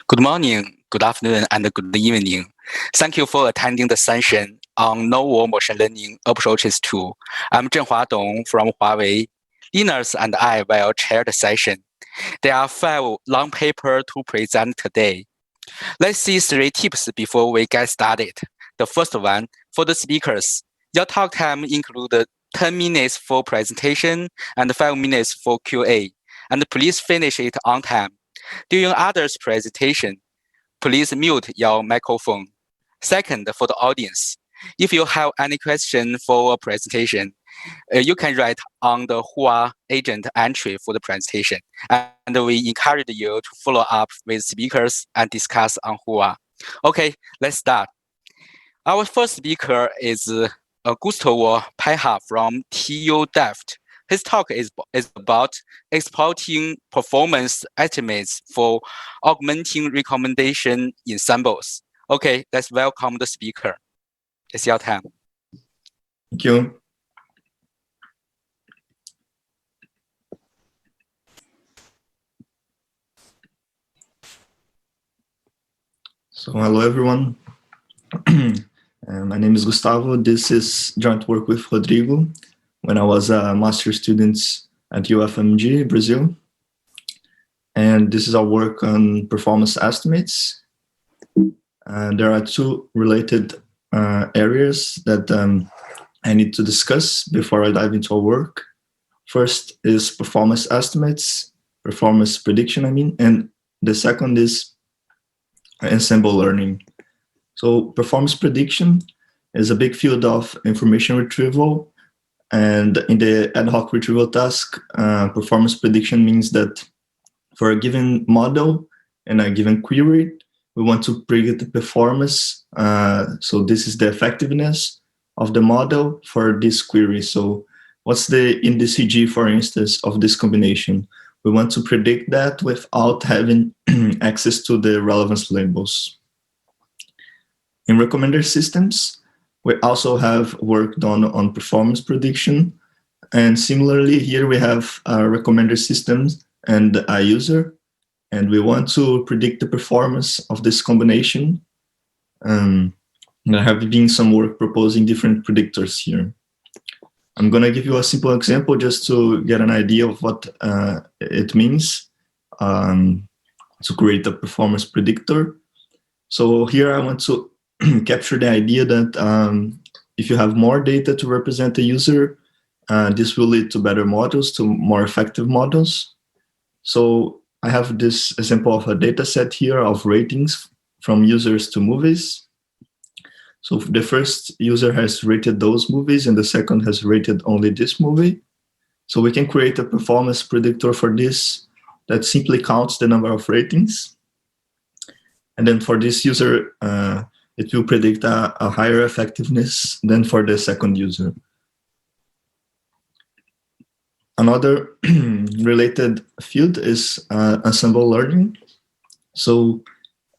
Good morning, good afternoon, and good evening. Thank you for attending the session on novel machine learning approaches to. I'm Zhenhua Dong from Huawei. Linas and I will chair the session. There are 5 long papers to present today. Let's see 3 tips before we get started. The first one, for the speakers, your talk time includes 10 minutes for presentation and 5 minutes for QA, and please finish it on time. During others' presentation, please mute your microphone. Second, for the audience, if you have any question for a presentation, you can write on the Hua agent entry for the presentation, and we encourage you to follow up with speakers and discuss on Hua. Okay, let's start. Our first speaker is Gustavo Peja from TU Delft. His talk is about exploiting performance estimates for augmenting recommendation ensembles. Okay, let's welcome the speaker. It's your time. Thank you. So hello, everyone. My name is Gustavo. This is joint work with Rodrigo when I was a master's student at UFMG, Brazil. And this is our work on performance estimates. There are 2 related areas that I need to discuss before I dive into our work. First is performance estimates, performance prediction, and the second is ensemble learning. So performance prediction is a big field of information retrieval, and in the ad hoc retrieval task, performance prediction means that for a given model and a given query, we want to predict the performance. So this is the effectiveness of the model for this query. So what's the indice, for instance, of this combination? We want to predict that without having access to the relevance labels. In recommender systems, we also have work done on performance prediction. And similarly, here we have recommender systems and a user. And we want to predict the performance of this combination. There have been some work proposing different predictors here. I'm going to give you a simple example just to get an idea of what it means to create a performance predictor. So here I want to capture the idea that if you have more data to represent the user, this will lead to better models, to more effective models. So I have this example of a data set here of ratings from users to movies. So the first user has rated those movies and the second has rated only this movie. So we can create a performance predictor for this that simply counts the number of ratings. And then for this user, it will predict a higher effectiveness than for the second user. Another related field is ensemble learning. So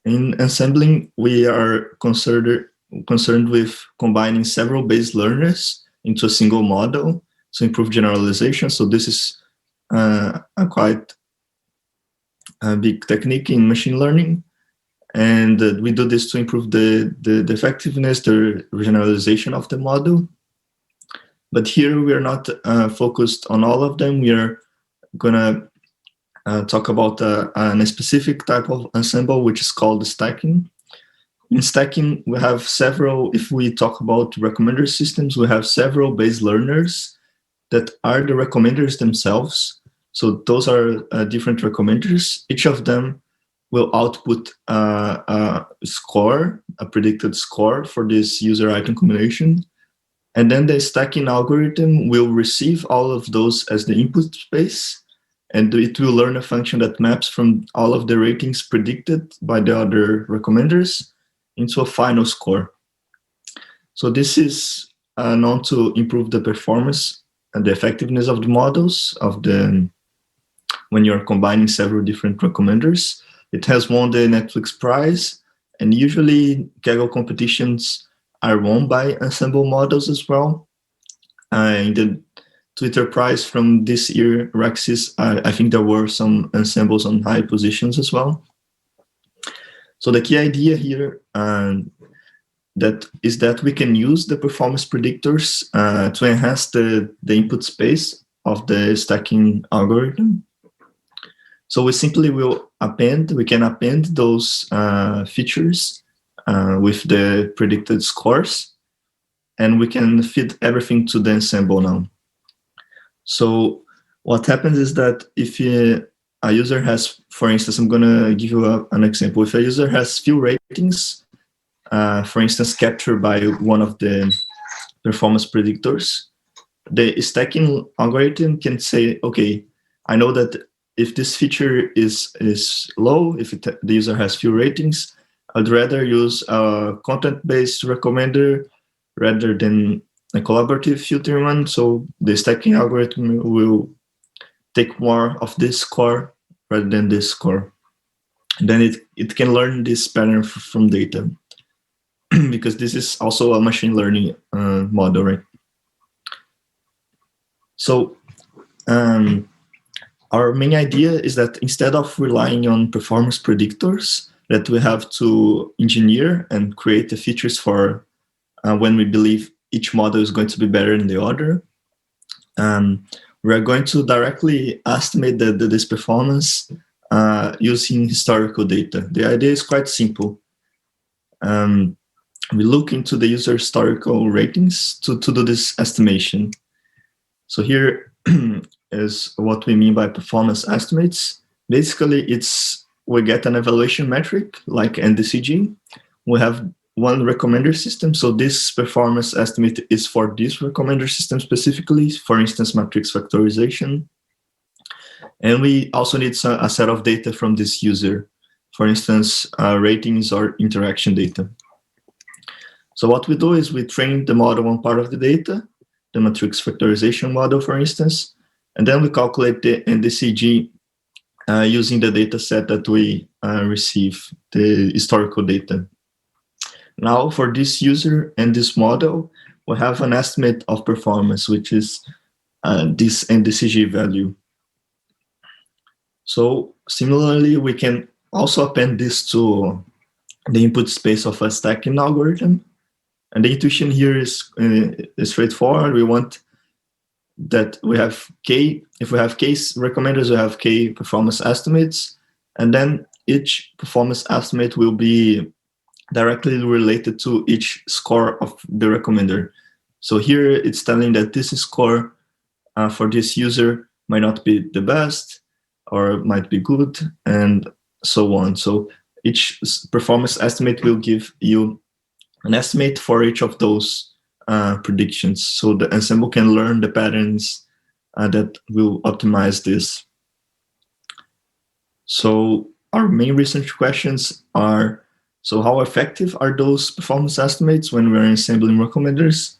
in ensembling, we are concerned with combining several base learners into a single model to improve generalization. So this is a quite big technique in machine learning. And we do this to improve the effectiveness, the generalization of the model. But here we are not focused on all of them. We are going to talk about a specific type of ensemble, which is called stacking. In stacking, we have several, if we talk about recommender systems, we have several base learners that are the recommenders themselves. So those are different recommenders. Each of them will output a score, a predicted score for this user item combination. And then the stacking algorithm will receive all of those as the input space, and it will learn a function that maps from all of the ratings predicted by the other recommenders into a final score. So this is known to improve the performance and the effectiveness of the models when you're combining several different recommenders. It has won the Netflix prize, and usually Kaggle competitions are won by ensemble models as well. In Twitter prize from this year, RecSys, I think there were some ensembles on high positions as well. So the key idea here is that we can use the performance predictors to enhance the input space of the stacking algorithm. So we simply we can append those features with the predicted scores, and we can feed everything to the ensemble now. So what happens is that if a user has, for instance, I'm going to give you an example. If a user has few ratings, for instance, captured by one of the performance predictors, the stacking algorithm can say, okay, I know that if this feature is low, if the user has few ratings, I'd rather use a content-based recommender rather than a collaborative filtering one. So the stacking algorithm will take more of this score rather than this score. And then it can learn this pattern from data because this is also a machine learning model, right? So our main idea is that instead of relying on performance predictors that we have to engineer and create the features for when we believe each model is going to be better than the other, we're going to directly estimate this performance using historical data. The idea is quite simple. We look into the user historical ratings to do this estimation. So here is what we mean by performance estimates. Basically, we get an evaluation metric like NDCG. We have one recommender system. So this performance estimate is for this recommender system specifically, for instance, matrix factorization. And we also need a set of data from this user, for instance, ratings or interaction data. So what we do is we train the model on part of the data, the matrix factorization model, for instance, and then we calculate the NDCG using the data set that we receive, the historical data. Now, for this user and this model, we have an estimate of performance, which is this NDCG value. So similarly, we can also append this to the input space of a stacking algorithm. And the intuition here is straightforward. We want that we have K, if we have K recommenders, we have K performance estimates, and then each performance estimate will be directly related to each score of the recommender. So here it's telling that this score for this user might not be the best or might be good, and so on. So each performance estimate will give you an estimate for each of those predictions. So the ensemble can learn the patterns that will optimize this. So our main research questions are, so how effective are those performance estimates when we're ensembling recommenders,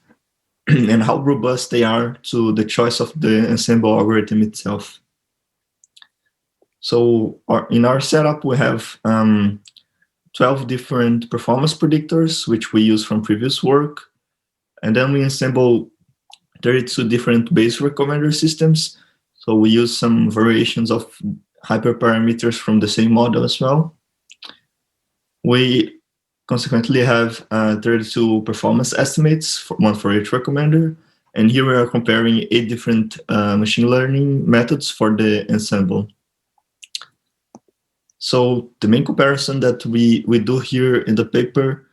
and how robust they are to the choice of the ensemble algorithm itself? So in our setup, we have 12 different performance predictors, which we use from previous work. And then we assemble 32 different base recommender systems. So we use some variations of hyperparameters from the same model as well. We consequently have 32 performance estimates, one for each recommender. And here we are comparing 8 different machine learning methods for the ensemble. So the main comparison that we do here in the paper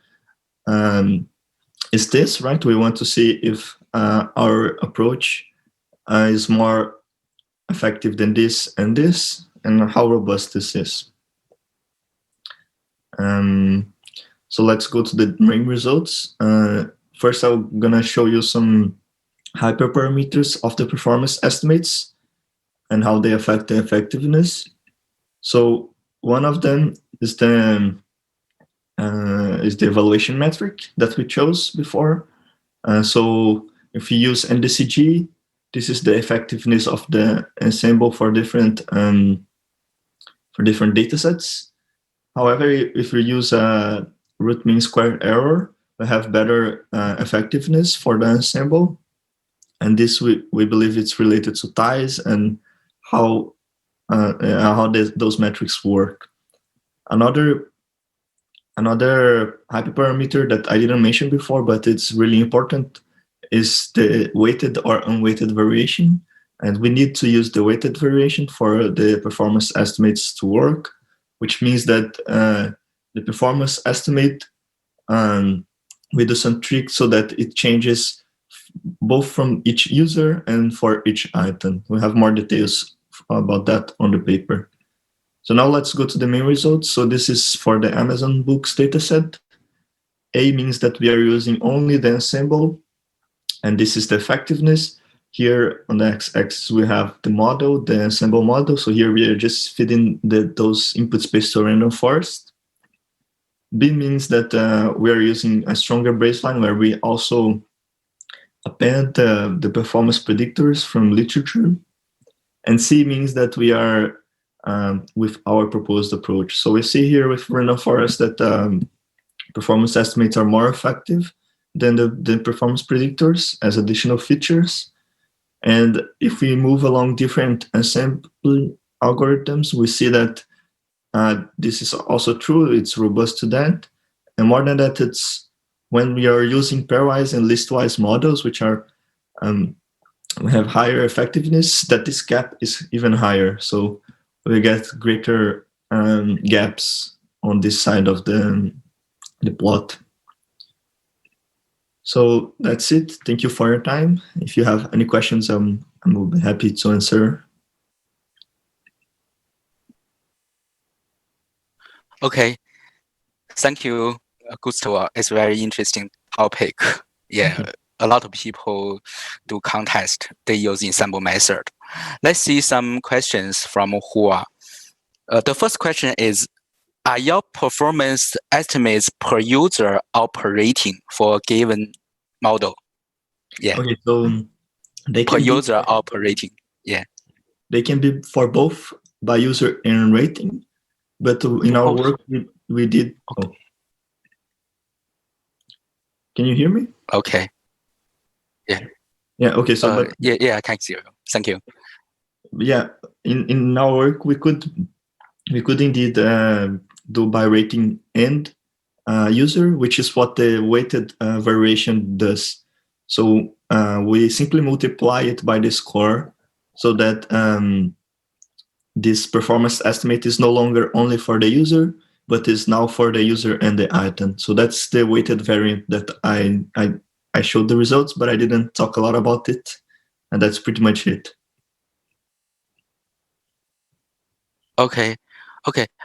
is this, right? We want to see if our approach is more effective than this, and how robust this is. So let's go to the main results. First, I'm gonna show you some hyperparameters of the performance estimates and how they affect the effectiveness. So one of them is the evaluation metric that we chose before. So if you use NDCG, this is the effectiveness of the ensemble for different data sets. However, if we use a root mean squared error, we have better effectiveness for the ensemble. and this we believe it's related to ties and how those metrics work. Another hyperparameter that I didn't mention before, but it's really important, is the weighted or unweighted variation. And we need to use the weighted variation for the performance estimates to work, which means that the performance estimate, we do some tricks so that it changes both from each user and for each item. We have more details about that on the paper. So now let's go to the main results. So this is for the Amazon Books dataset. A means that we are using only the ensemble, and this is the effectiveness. Here on the x-axis we have the model, the ensemble model. So here we are just feeding those input space to a random forest. B means that we are using a stronger baseline where we also append the performance predictors from literature. And C means that we are with our proposed approach. So we see here with random forest that performance estimates are more effective than the performance predictors as additional features. And if we move along different ensemble algorithms, we see that this is also true. It's robust to that. And more than that, it's when we are using pairwise and listwise models, which are we have higher effectiveness, that this gap is even higher. So we get greater gaps on this side of the plot. So that's it. Thank you for your time. If you have any questions, I'm happy to answer. Okay, thank you, Gustavo. It's a very interesting topic. Yeah, a lot of people do contest. They use ensemble method. Let's see some questions from Hua. The first question is, are your performance estimates per user or per rating for a given model? Yeah. Okay, so they per can user be, or per rating. Yeah. They can be for both by user and rating, but in our work we did. Okay. Oh. Can you hear me? Okay. Yeah. Yeah. Okay. So, but yeah, I can see you. Thank you. Yeah, in our work we could indeed do by rating and user, which is what the weighted variation does. So we simply multiply it by the score, so that this performance estimate is no longer only for the user, but is now for the user and the item. So that's the weighted variant that I showed the results, but I didn't talk a lot about it, and that's pretty much it. Okay.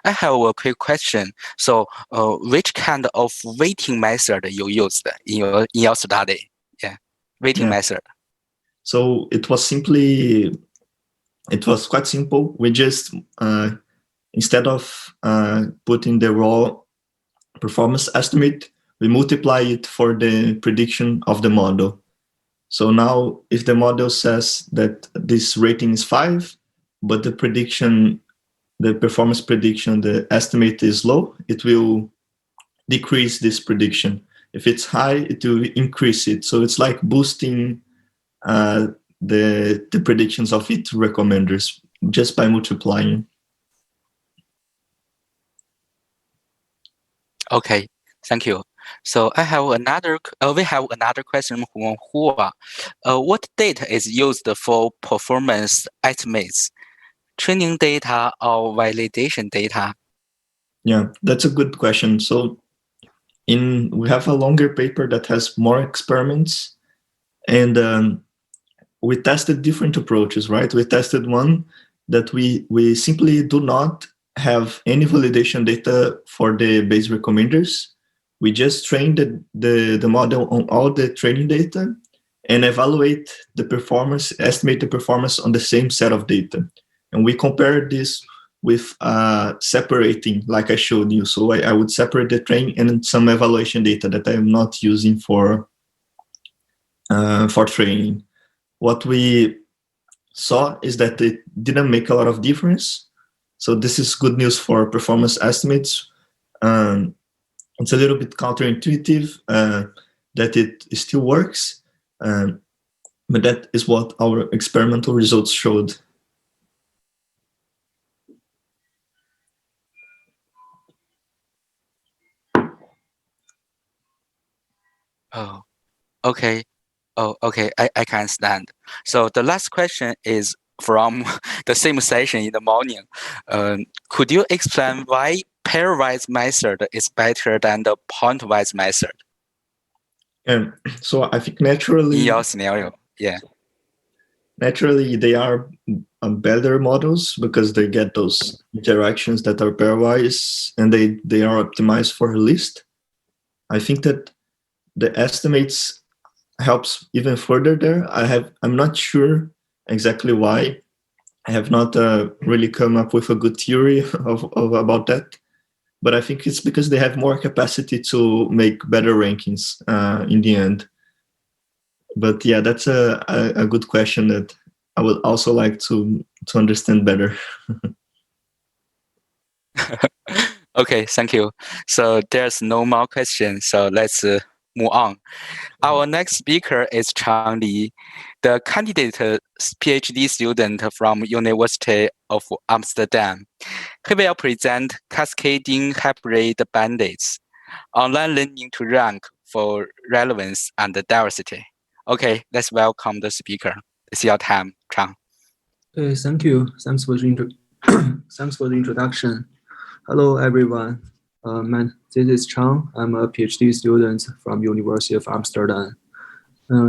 I have a quick question. So, which kind of weighting method you used in your study? Yeah, weighting method. So it was quite simple. We just instead of putting the raw performance estimate, we multiply it for the prediction of the model. So now, if the model says that this rating is 5, but the performance prediction, the estimate is low, it will decrease this prediction. If it's high, it will increase it. So it's like boosting the predictions of its recommenders just by multiplying. Okay, thank you. So I have another. We have another question from Hua. What data is used for performance estimates? Training data or validation data? Yeah, that's a good question. So we have a longer paper that has more experiments, and we tested different approaches, right? We tested one that we simply do not have any validation data for the base recommenders. We just trained the model on all the training data and evaluate the performance, estimate the performance on the same set of data. And we compared this with separating, like I showed you. So I would separate the training and some evaluation data that I am not using for training. What we saw is that it didn't make a lot of difference. So this is good news for performance estimates. It's a little bit counterintuitive that it still works. But that is what our experimental results showed. Oh, okay. Oh, okay. I can understand. So the last question is from the same session in the morning. Could you explain why pairwise method is better than the pointwise method And so I think naturally, in your scenario? Yeah. naturally they are better models because they get those interactions that are pairwise and they are optimized for a list. I think that the estimates helps even further there. I'm not sure exactly why. I have not really come up with a good theory of about that, but I think it's because they have more capacity to make better rankings in the end. But yeah, that's a good question that I would also like to understand better. Okay, thank you. So there's no more questions. So let's move on. Our next speaker is Chang, the candidate PhD student from University of Amsterdam. He will present Cascading Hybrid Bandits, online learning to rank for relevance and diversity. Okay, let's welcome the speaker. It's your time, Chang. Thank you. Thanks for the introduction. Hello, everyone. This is Chang. I'm a PhD student from University of Amsterdam.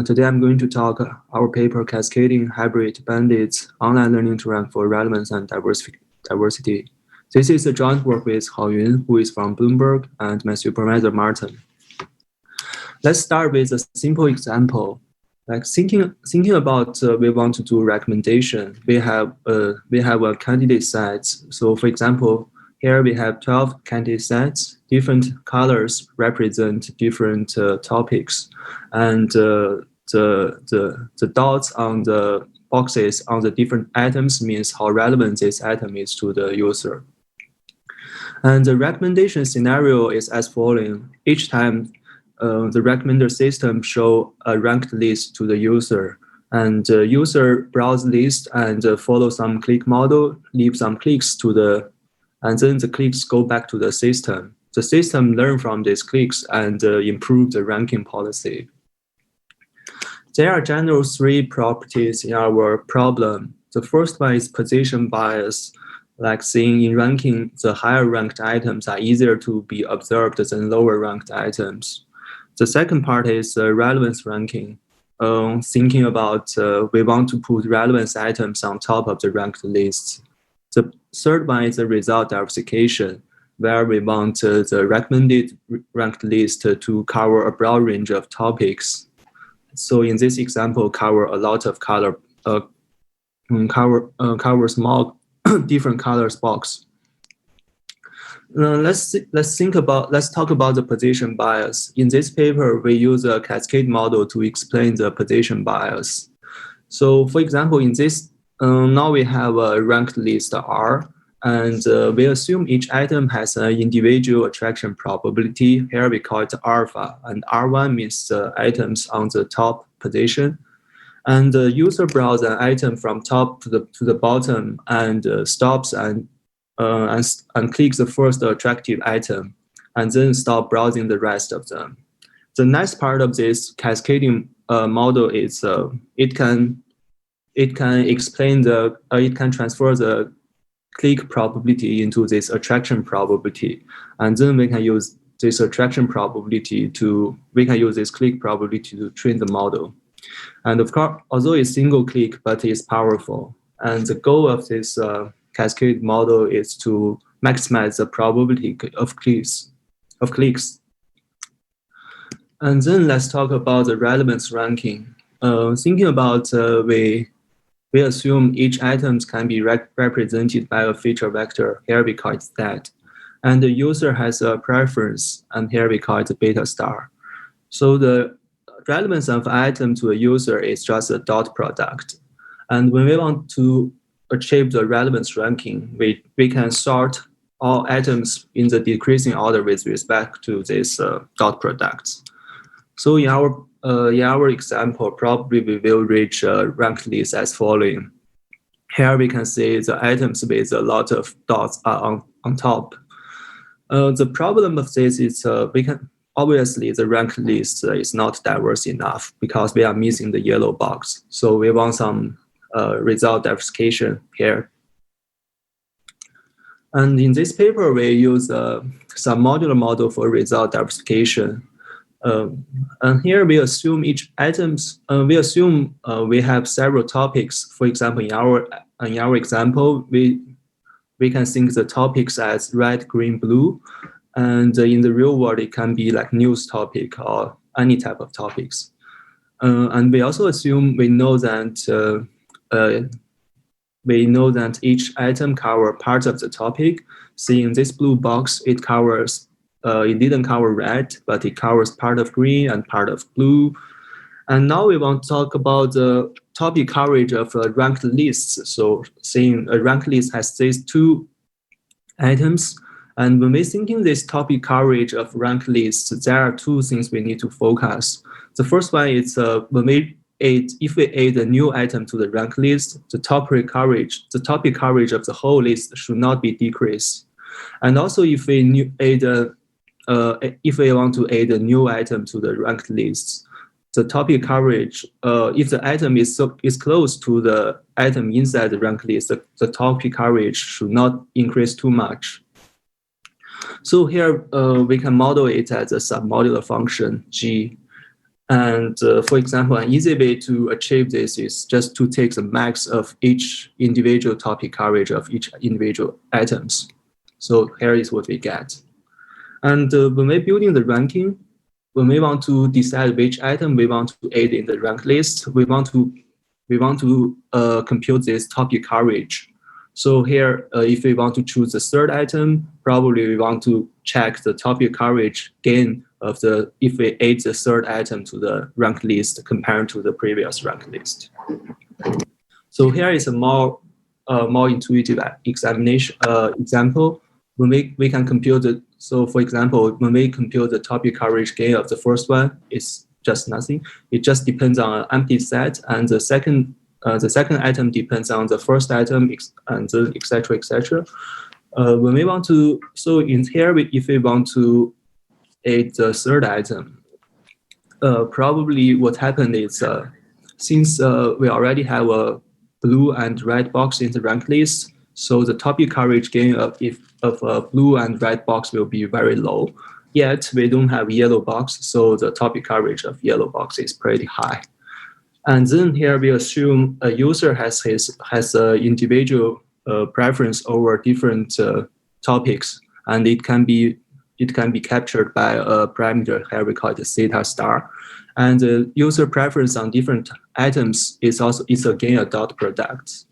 Today, I'm going to talk our paper Cascading Hybrid Bandits, online learning to rank for relevance and diversity. This is a joint work with Haoyun, who is from Bloomberg, and my supervisor, Maarten. Let's start with a simple example. Like thinking about we want to do recommendation. We have a candidate set. So for example, here we have 12 candidate sets. Different colors represent different topics, and the dots on the boxes on the different items means how relevant this item is to the user. And the recommendation scenario is as following. Each time the recommender system show a ranked list to the user, and the user browse list and follow some click model, leave some clicks and then the clicks go back to the system. The system learn from these clicks and improve the ranking policy. There are general three properties in our problem. The first one is position bias. Like seeing in ranking, the higher ranked items are easier to be observed than lower ranked items. The second part is relevance ranking. Thinking about we want to put relevance items on top of the ranked lists. The third one is the result diversification, where we want the recommended ranked list to cover a broad range of topics. So in this example, cover a lot of cover small different colors box. Let's talk about the position bias. In this paper, we use a cascade model to explain the position bias. So for example, in this, now we have a ranked list R, and we assume each item has an individual attraction probability. Here we call it alpha, and R1 means the items on the top position. And the user browse an item from top to the bottom and stops and clicks the first attractive item, and then stop browsing the rest of them. The nice part of this cascading model is it can transfer the click probability into this attraction probability, and then we can use this attraction probability we can use this click probability to train the model. And of course, although it's single click, but it's powerful. And the goal of this cascade model is to maximize the probability of clicks. And then let's talk about the relevance ranking. Thinking about we assume each item can be represented by a feature vector. Here we call it that. And the user has a preference, and here we call it beta star. So the relevance of item to a user is just a dot product. And when we want to achieve the relevance ranking, we can sort all items in the decreasing order with respect to these dot products. So in our example, probably we will reach a ranked list as following. Here we can see the items with a lot of dots are on top. The problem of this is obviously the ranked list is not diverse enough because we are missing the yellow box. So we want some result diversification here. And in this paper, we use some modular model for result diversification. And here we assume each items. We assume we have several topics. For example, in our example, we can think the topics as red, green, blue, and in the real world it can be like news topic or any type of topics. And we also assume we know that each item covers part of the topic. See, in this blue box, it didn't cover red, but it covers part of green and part of blue. And now we want to talk about the topic coverage of ranked lists. So seeing a ranked list has these two items. And when we're thinking this topic coverage of ranked lists, there are two things we need to focus. The first one is if we add a new item to the ranked list, the topic coverage of the whole list should not be decreased. And also, if we want to add a new item to the ranked list, the topic coverage, if the item is close to the item inside the ranked list, the topic coverage should not increase too much. So here we can model it as a submodular function G. And for example, an easy way to achieve this is just to take the max of each individual topic coverage of each individual items. So here is what we get. And when we're building the ranking, when we want to decide which item we want to add in the ranked list, we want to compute this topic coverage. So here, if we want to choose the third item, probably we want to check the topic coverage gain of if we add the third item to the ranked list compared to the previous ranked list. So here is a more intuitive example. When we can compute it. So for example, when we compute the topic coverage gain of the first one, it's just nothing. It just depends on an empty set, and the second item depends on the first item, and then etc. etc. When we want to, so in here, if we want to add the third item, probably what happened is since we already have a blue and red box in the ranked list, so the topic coverage gain of a blue and red box will be very low. Yet we don't have yellow box, so the topic coverage of yellow box is pretty high. And then here we assume a user has an individual preference over different topics, and it can be captured by a parameter here we call it theta star. And the user preference on different items is again a dot product.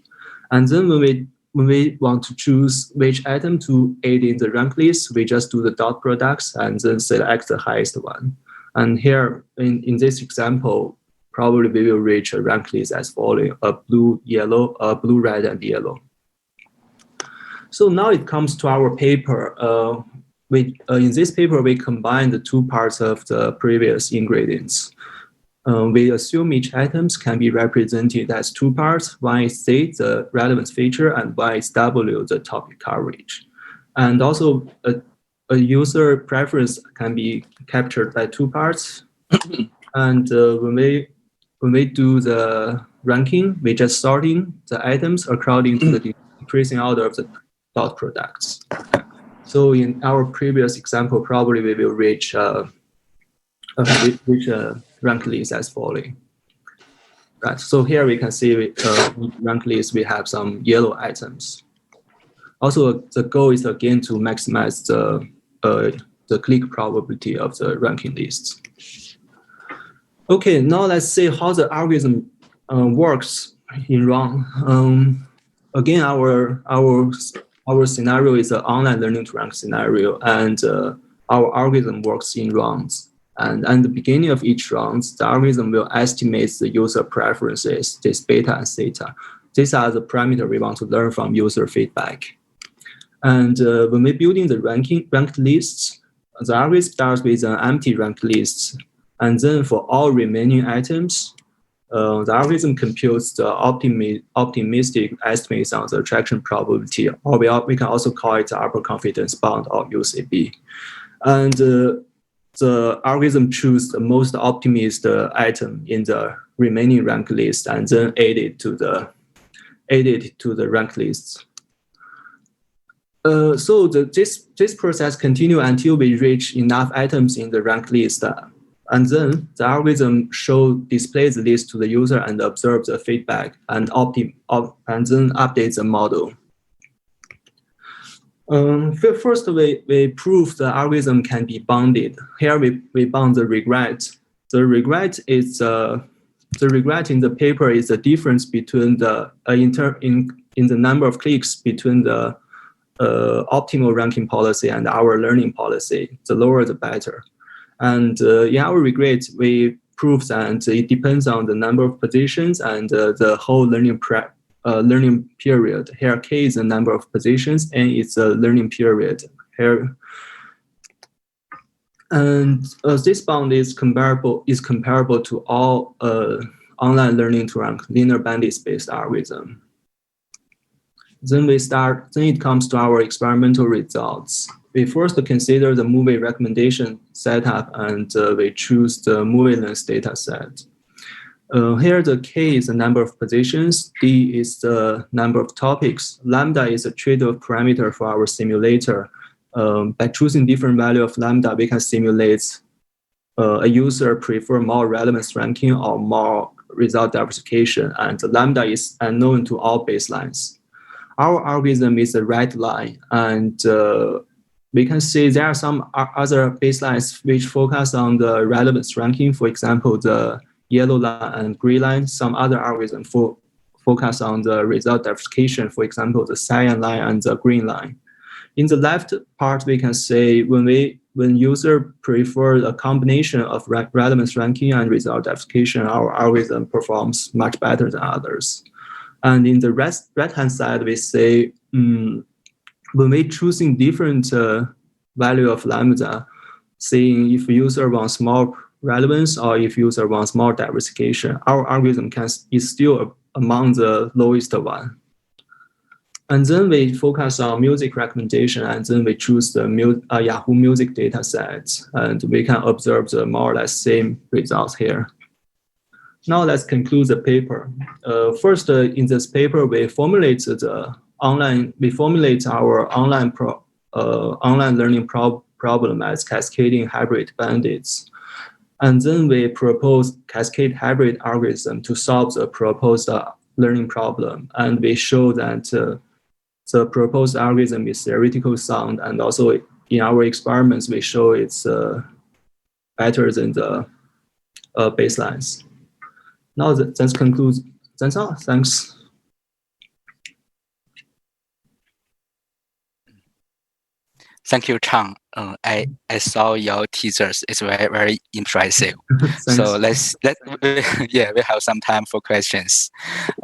And then when we want to choose which item to add in the ranked list, we just do the dot products and then select the highest one. And here in this example, probably we will reach a ranked list as following: a blue, yellow, a blue, red, and yellow. So now it comes to our paper. In this paper, we combine the two parts of the previous ingredients. We assume each items can be represented as two parts. One is C, the relevance feature, and one is W, the topic coverage. And also a user preference can be captured by two parts. And when we do the ranking, we just sorting the items according to the decreasing order of the dot products. So in our previous example, probably we will reach a ranked list as following. Right. So here we can see ranked list we have some yellow items. Also, the goal is again to maximize the click probability of the ranking lists. Okay, now let's see how the algorithm works in RAN. Again, our scenario is an online learning to rank scenario, and our algorithm works in rounds. And at the beginning of each round, the algorithm will estimate the user preferences, this beta and theta. These are the parameters we want to learn from user feedback. And when we're building the ranked lists, the algorithm starts with an empty ranked list. And then for all remaining items, the algorithm computes the optimistic estimates on the attraction probability, or we can also call it the upper confidence bound, or UCB. And the algorithm chooses the most optimistic item in the remaining ranked list and then add it to the ranked lists. So this process continues until we reach enough items in the ranked list. And then the algorithm displays the list to the user and observes the feedback and then updates the model. First, we prove the algorithm can be bounded. Here we bound the regret. The regret is the regret in the paper is the difference between the in the number of clicks between the optimal ranking policy and our learning policy. The lower, the better. And in our regret, we prove that it depends on the number of positions and the whole learning period. Here, K is the number of positions, and it's the learning period. Here, and this bound is comparable to all online learning to rank linear Bandits-based algorithm. Then it comes to our experimental results. We first consider the movie recommendation setup, and we choose the movie length data set. Here, the K is the number of positions, D is the number of topics, lambda is a trade-off parameter for our simulator. By choosing different value of lambda, we can simulate a user prefer more relevance ranking or more result diversification, and the lambda is unknown to all baselines. Our algorithm is a red line, and we can see there are some other baselines which focus on the relevance ranking. For example, the yellow line and green line. Some other algorithms focus on the result diversification. For example, the cyan line and the green line. In the left part, we can say when user prefer a combination of relevance ranking and result diversification, our algorithm performs much better than others. And in the right-hand side, we say when we choosing different value of lambda, saying if user wants more relevance or if user wants more diversification, our algorithm is still among the lowest one. And then we focus on music recommendation, and then we choose the Yahoo Music data sets, and we can observe the more or less same results here. Now let's conclude the paper. First, in this paper, we formulate our online learning problem as cascading hybrid bandits. And then we propose cascade hybrid algorithm to solve the proposed learning problem. And we show that the proposed algorithm is theoretically sound, and also in our experiments, we show it's better than the baselines. Now that concludes. That's all. Thanks. Thank you, Chang. I saw your teasers. It's very, very impressive. So we have some time for questions.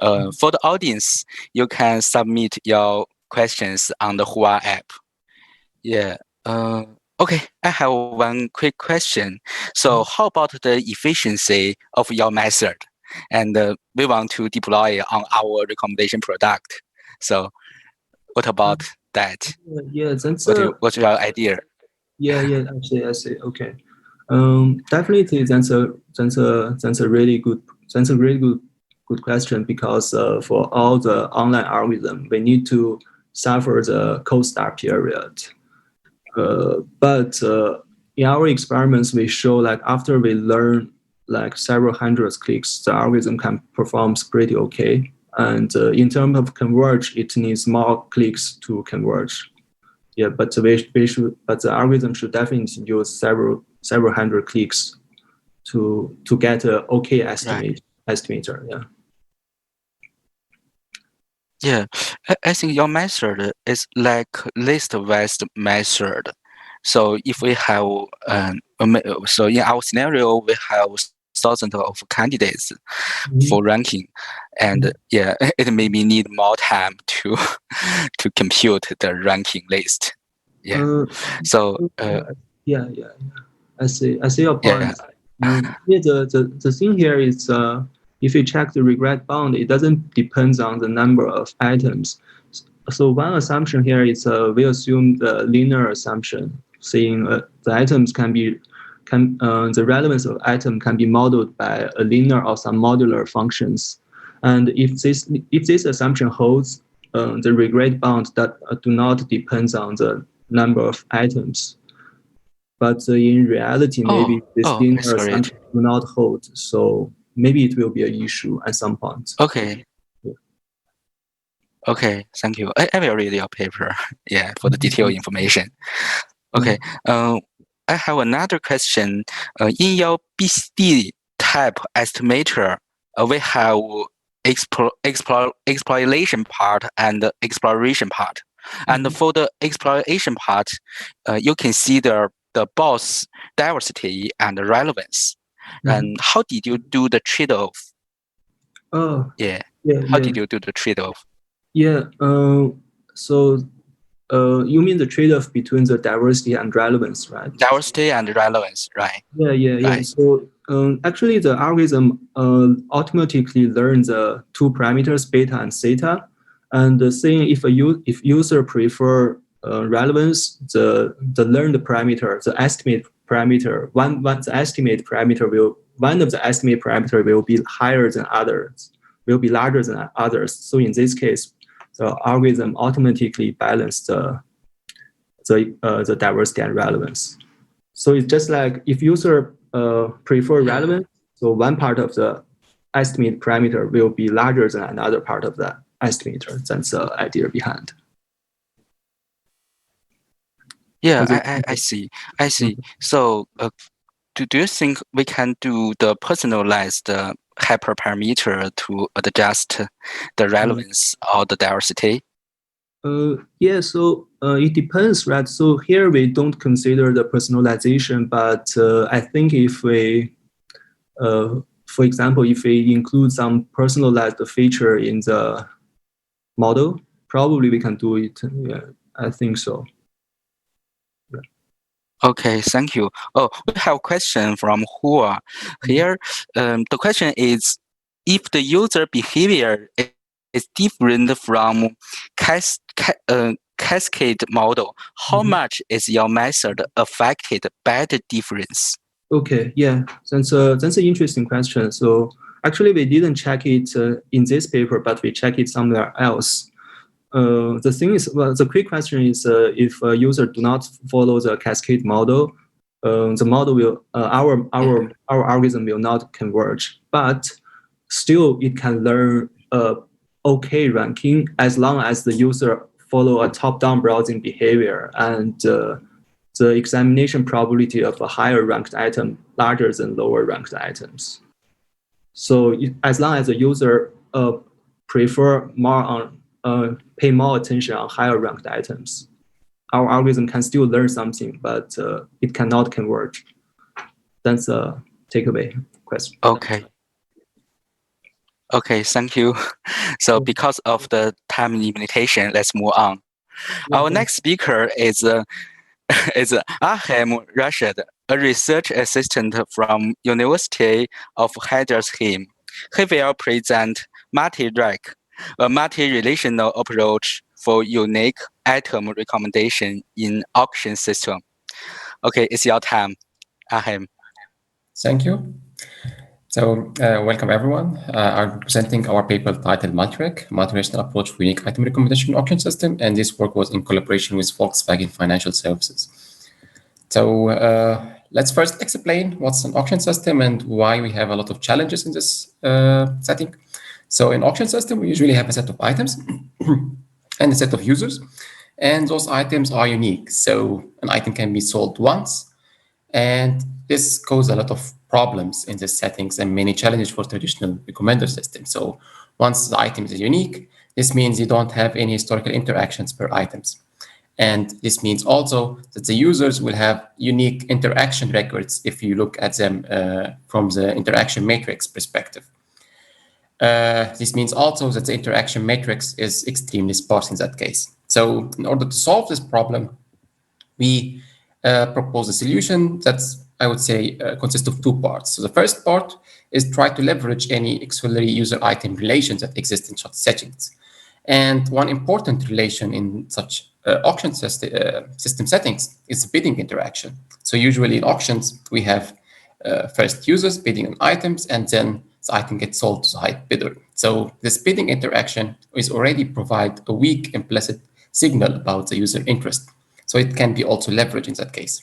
For the audience, you can submit your questions on the Hua app. Yeah. Okay, I have one quick question. So how about the efficiency of your method? And we want to deploy on our recommendation product. So what about that? Yeah, that's what's your idea? Yeah, I see. Okay. Definitely that's a really good question, because for all the online algorithm, we need to suffer the cold start period. But in our experiments, we show like after we learn like several hundreds clicks, the algorithm can performs pretty okay. And in terms of converge, it needs more clicks to converge. Yeah, but the algorithm should definitely use several hundred clicks to get an okay estimator. Yeah. Yeah, I think your method is like list-based method. So if we have, so in our scenario, we have thousands of candidates for ranking, and yeah, it maybe need more time to compute the ranking list. Yeah. Yeah. I see your point. The thing here is if you check the regret bound, it doesn't depend on the number of items. So one assumption here is we assume the linear assumption, saying the items the relevance of item can be modeled by a linear or some modular functions. And if this assumption holds, the regret bound that do not depend on the number of items. But in reality, maybe this linear assumption do not hold. So maybe it will be an issue at some point. Okay. Yeah. Okay, thank you. I will read your paper, yeah, for the detailed information. Okay, I have another question. In your BCD type estimator, we have exploration part and exploration part. And for the exploration part, you consider the both diversity and relevance. And how did you do the trade-off? How did you do the trade-off? Yeah, so you mean the trade-off between the diversity and relevance, right? Diversity and relevance, right? Yeah. Right. So actually, the algorithm automatically learns the two parameters, beta and theta. And the thing, if user prefer relevance, the learned parameter, the estimate parameter, one of the estimate parameter will be higher than others, will be larger than others. So in this case, the algorithm automatically balances the diversity and relevance. So it's just like if user prefer relevance, so one part of the estimate parameter will be larger than another part of the estimator. That's the idea behind. Yeah, I see. So do you think we can do the personalized hyperparameter to adjust the relevance or the diversity? Yeah, so it depends, right? So here we don't consider the personalization, but I think if we, for example, if we include some personalized feature in the model, probably we can do it. Yeah, I think so. Yeah. Okay, thank you. Oh, we have a question from Hua. Here, the question is, if the user behavior is different from cascade model, how much is your method affected by the difference? Okay, yeah, that's an interesting question. So actually, we didn't check it in this paper, but we check it somewhere else. The thing is, well, the quick question is, if a user do not follow the cascade model, the model will our algorithm will not converge. But still, it can learn okay ranking as long as the user follow a top-down browsing behavior and the examination probability of a higher ranked item larger than lower ranked items. So as long as the user prefer more on pay more attention on higher ranked items, our algorithm can still learn something, but it cannot converge. That's a takeaway question. Okay, thank you. So because of the time limitation, let's move on. Our next speaker is Ahmed Rashed, a research assistant from University of Hildesheim. He will present MultiRec, a multi-relational approach for unique item recommendation in auction system. Okay, it's your time, Ahmed. Thank you. So welcome everyone. I'm presenting our paper titled MultiRec, Multi-Relational Approach for Unique Item Recommendation Auction System, and this work was in collaboration with Volkswagen Financial Services. So let's first explain what's an auction system and why we have a lot of challenges in this setting. So in auction system, we usually have a set of items and a set of users, and those items are unique. So an item can be sold once, and this causes a lot of problems in the settings and many challenges for traditional recommender systems. So once the item is unique, this means you don't have any historical interactions per items. And this means also that the users will have unique interaction records if you look at them from the interaction matrix perspective. This means also that the interaction matrix is extremely sparse in that case. So in order to solve this problem, we propose a solution that's I would say, consists of two parts. So the first part is try to leverage any auxiliary user item relations that exist in such settings. And one important relation in such auction system settings is the bidding interaction. So usually in auctions, we have first users bidding on items, and then the item gets sold to the high bidder. So this bidding interaction is already provide a weak implicit signal about the user interest. So it can be also leveraged in that case.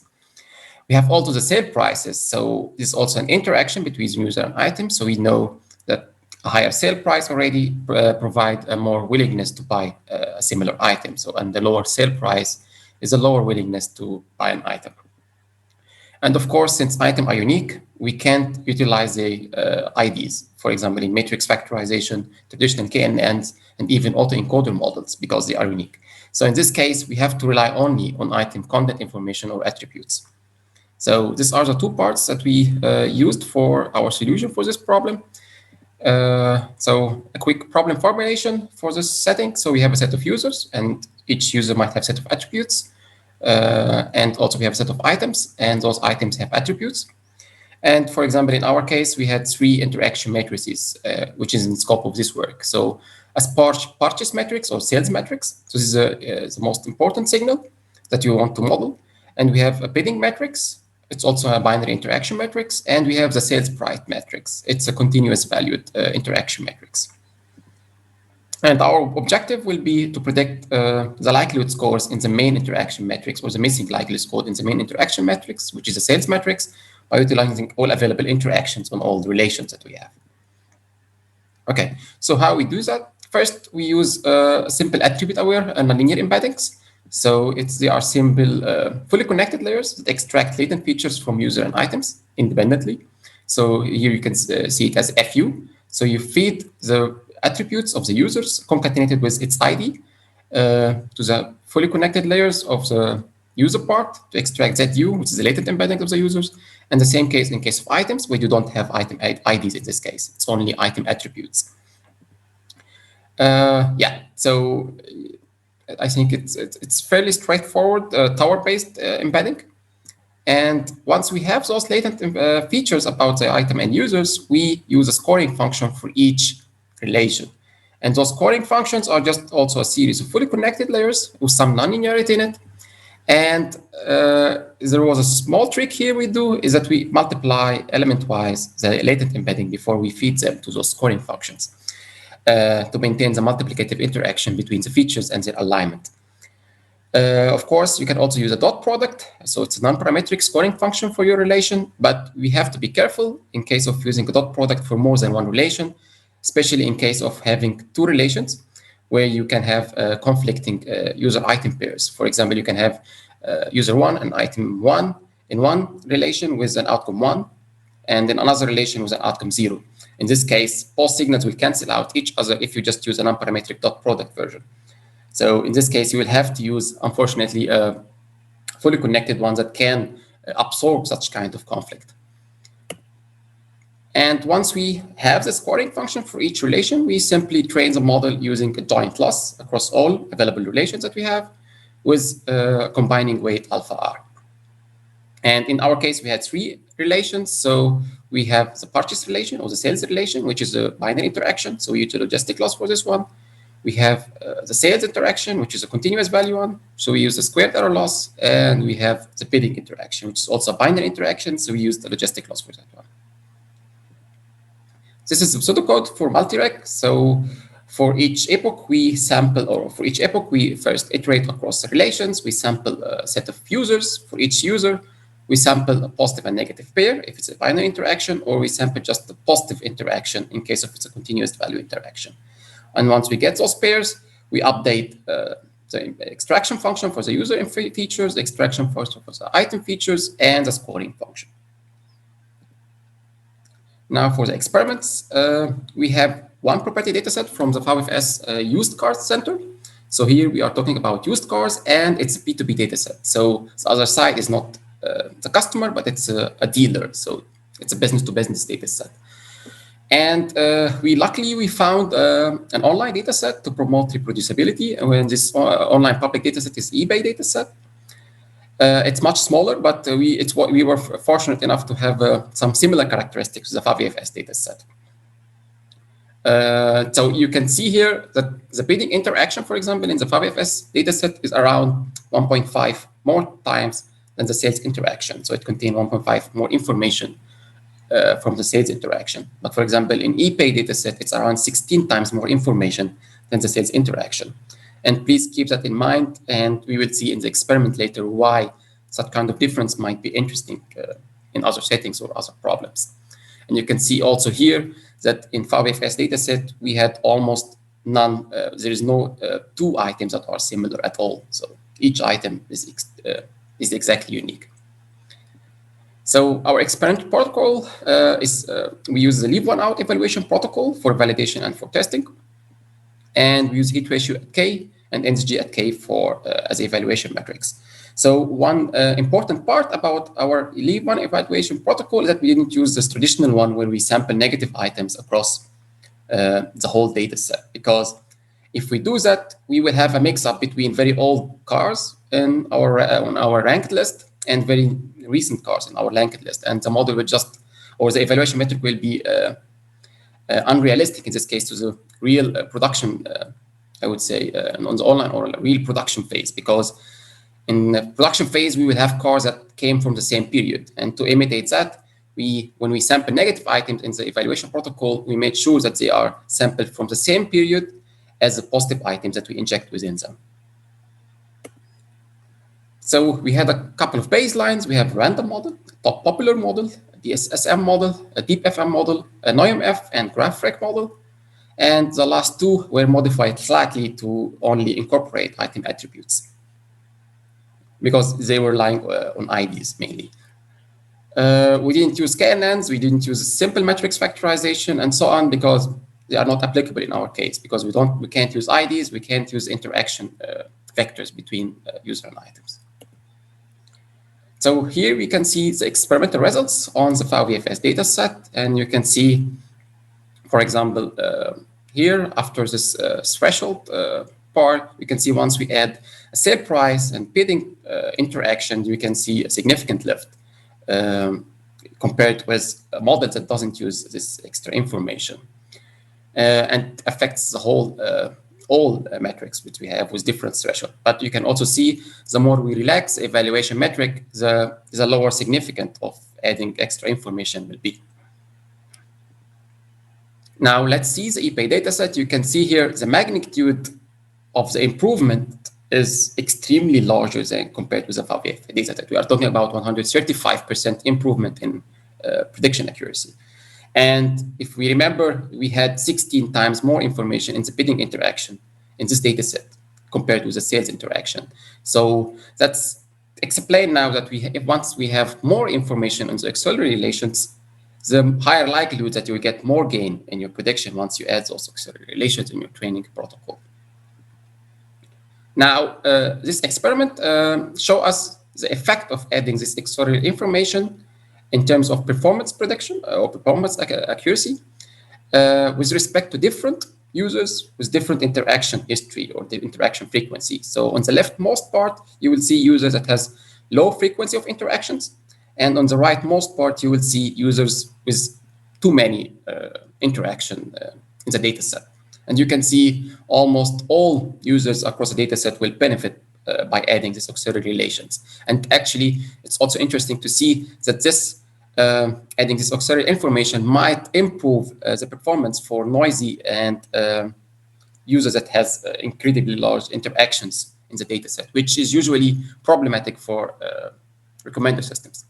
We have also the sale prices. So this is also an interaction between user and item. So we know that a higher sale price already provide a more willingness to buy a similar item. So, and the lower sale price is a lower willingness to buy an item. And of course, since items are unique, we can't utilize the IDs. For example, in matrix factorization, traditional KNNs, and even autoencoder models, because they are unique. So in this case, we have to rely only on item content information or attributes. So these are the two parts that we used for our solution for this problem. So a quick problem formulation for this setting. So we have a set of users, and each user might have a set of attributes. And also we have a set of items, and those items have attributes. And for example, in our case, we had 3 interaction matrices, which is in the scope of this work. So as purchase metrics or sales metrics, so this is the most important signal that you want to model. And we have a bidding metrics. It's also a binary interaction matrix. And we have the sales price matrix. It's a continuous valued interaction matrix. And our objective will be to predict the likelihood scores in the main interaction matrix, or the missing likelihood score in the main interaction matrix, which is a sales matrix, by utilizing all available interactions on all the relations that we have. Okay, so how we do that? First, we use simple attribute-aware and nonlinear embeddings. So they are simple, fully connected layers that extract latent features from user and items independently. So here you can see it as FU. So you feed the attributes of the users concatenated with its ID to the fully connected layers of the user part to extract ZU, which is the latent embedding of the users. And the same case in case of items, where you don't have item IDs in this case. It's only item attributes. Yeah, so I think it's fairly straightforward tower-based embedding. And once we have those latent features about the item and users, we use a scoring function for each relation. And those scoring functions are just also a series of fully connected layers with some nonlinearity in it. And there was a small trick here we do, is that we multiply element-wise the latent embedding before we feed them to those scoring functions to maintain the multiplicative interaction between the features and their alignment. Of course, you can also use a dot product. So it's a non-parametric scoring function for your relation, but we have to be careful in case of using a dot product for more than one relation, especially in case of having 2 relations where you can have conflicting user item pairs. For example, you can have user 1 and item 1 in one relation with an outcome 1, and in another relation with an outcome 0. In this case, both signals will cancel out each other if you just use a non-parametric dot product version. So in this case, you will have to use, unfortunately, a fully connected one that can absorb such kind of conflict. And once we have the scoring function for each relation, we simply train the model using a joint loss across all available relations that we have with combining weight alpha R. And in our case, we had 3 relations. So we have the purchase relation or the sales relation, which is a binary interaction. So we use a logistic loss for this one. We have the sales interaction, which is a continuous value one. So we use the squared error loss. And we have the bidding interaction, which is also a binary interaction. So we use the logistic loss for that one. This is the pseudocode for MultiRec. So for each epoch, we sample, or for each epoch, we first iterate across the relations. We sample a set of users. For each user, we sample a positive and negative pair if it's a binary interaction, or we sample just the positive interaction in case of it's a continuous value interaction. And once we get those pairs, we update the extraction function for the user features, the extraction function for the item features, and the scoring function. Now for the experiments, we have one property dataset from the VFS used cars center. So here we are talking about used cars, and it's a P2P dataset. So the other side is not the customer, but it's a dealer. So it's a business-to-business dataset. And luckily we found an online dataset to promote reproducibility. And when this online public dataset is eBay dataset. It's much smaller, but we were fortunate enough to have some similar characteristics with the FAVFS data set. So you can see here that the bidding interaction, for example, in the FAVFS dataset is around 1.5 more times than the sales interaction. So it contains 1.5 more information from the sales interaction. But for example, in ePay dataset, it's around 16 times more information than the sales interaction. And please keep that in mind, and we will see in the experiment later why such kind of difference might be interesting in other settings or other problems. And you can see also here that in FAVFS dataset, we had almost none, there is no two items that are similar at all. So each item is exactly unique. So our experiment protocol we use the leave one out evaluation protocol for validation and for testing. And we use hit ratio at K and NSG at K for as evaluation metrics. So one important part about our leave one evaluation protocol is that we didn't use this traditional one where we sample negative items across the whole data set. Because if we do that, we will have a mix-up between very old cars on our ranked list and very recent cars in our ranked list. And the model will just, or the evaluation metric will be unrealistic in this case to the real production, I would say, on the online or real production phase. Because in the production phase, we will have cars that came from the same period. And to imitate that, when we sample negative items in the evaluation protocol, we made sure that they are sampled from the same period as the positive items that we inject within them. So we had a couple of baselines. We have a random model, top popular model, the SSM model, a deep FM model, a NoimF and GraphRec model. And the last two were modified slightly to only incorporate item attributes because they were relying on IDs mainly. We didn't use KNNs, we didn't use simple metrics factorization and so on because they are not applicable in our case because we can't use IDs, we can't use interaction vectors between user and items. So here we can see the experimental results on the FAVFS dataset, and you can see, for example, here after this threshold part, we can see once we add a sale price and bidding interaction, we can see a significant lift compared with a model that doesn't use this extra information and affects the whole all metrics which we have with different threshold. But you can also see the more we relax the evaluation metric, the lower significance of adding extra information will be. Now let's see the ePay dataset. You can see here the magnitude of the improvement is extremely larger than compared with the FAVFS dataset. We are talking about 135% improvement in prediction accuracy. And if we remember, we had 16 times more information in the bidding interaction in this dataset compared with the sales interaction. So that's explained now that once we have more information on the auxiliary relations, the higher likelihood that you will get more gain in your prediction once you add those auxiliary relations in your training protocol. Now, this experiment shows us the effect of adding this auxiliary information in terms of performance prediction or performance accuracy with respect to different users with different interaction history or the interaction frequency. So on the leftmost part, you will see users that has low frequency of interactions. And on the rightmost part, you will see users with too many interaction in the data set. And you can see almost all users across the data set will benefit by adding these auxiliary relations. And actually, it's also interesting to see that this adding this auxiliary information might improve the performance for noisy and users that has incredibly large interactions in the data set, which is usually problematic for recommender systems.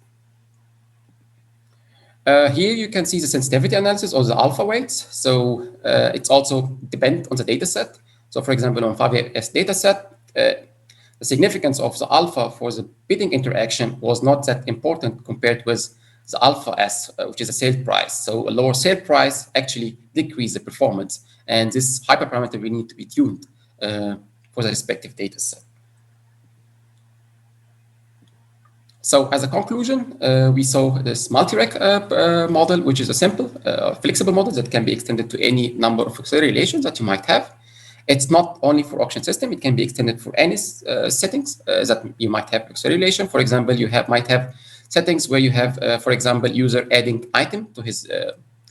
Here you can see the sensitivity analysis or the alpha weights. So it's also dependent on the data set. So for example, on FAVFS data set, the significance of the alpha for the bidding interaction was not that important compared with the alpha S, which is a sale price. So a lower sale price actually decreases the performance. And this hyperparameter will need to be tuned for the respective data set. So as a conclusion, we saw this MultiRec model, which is a simple, flexible model that can be extended to any number of auxiliary relations that you might have. It's not only for auction system, it can be extended for any settings that you might have acceleration. For example, you might have settings where you have, for example, user adding item to his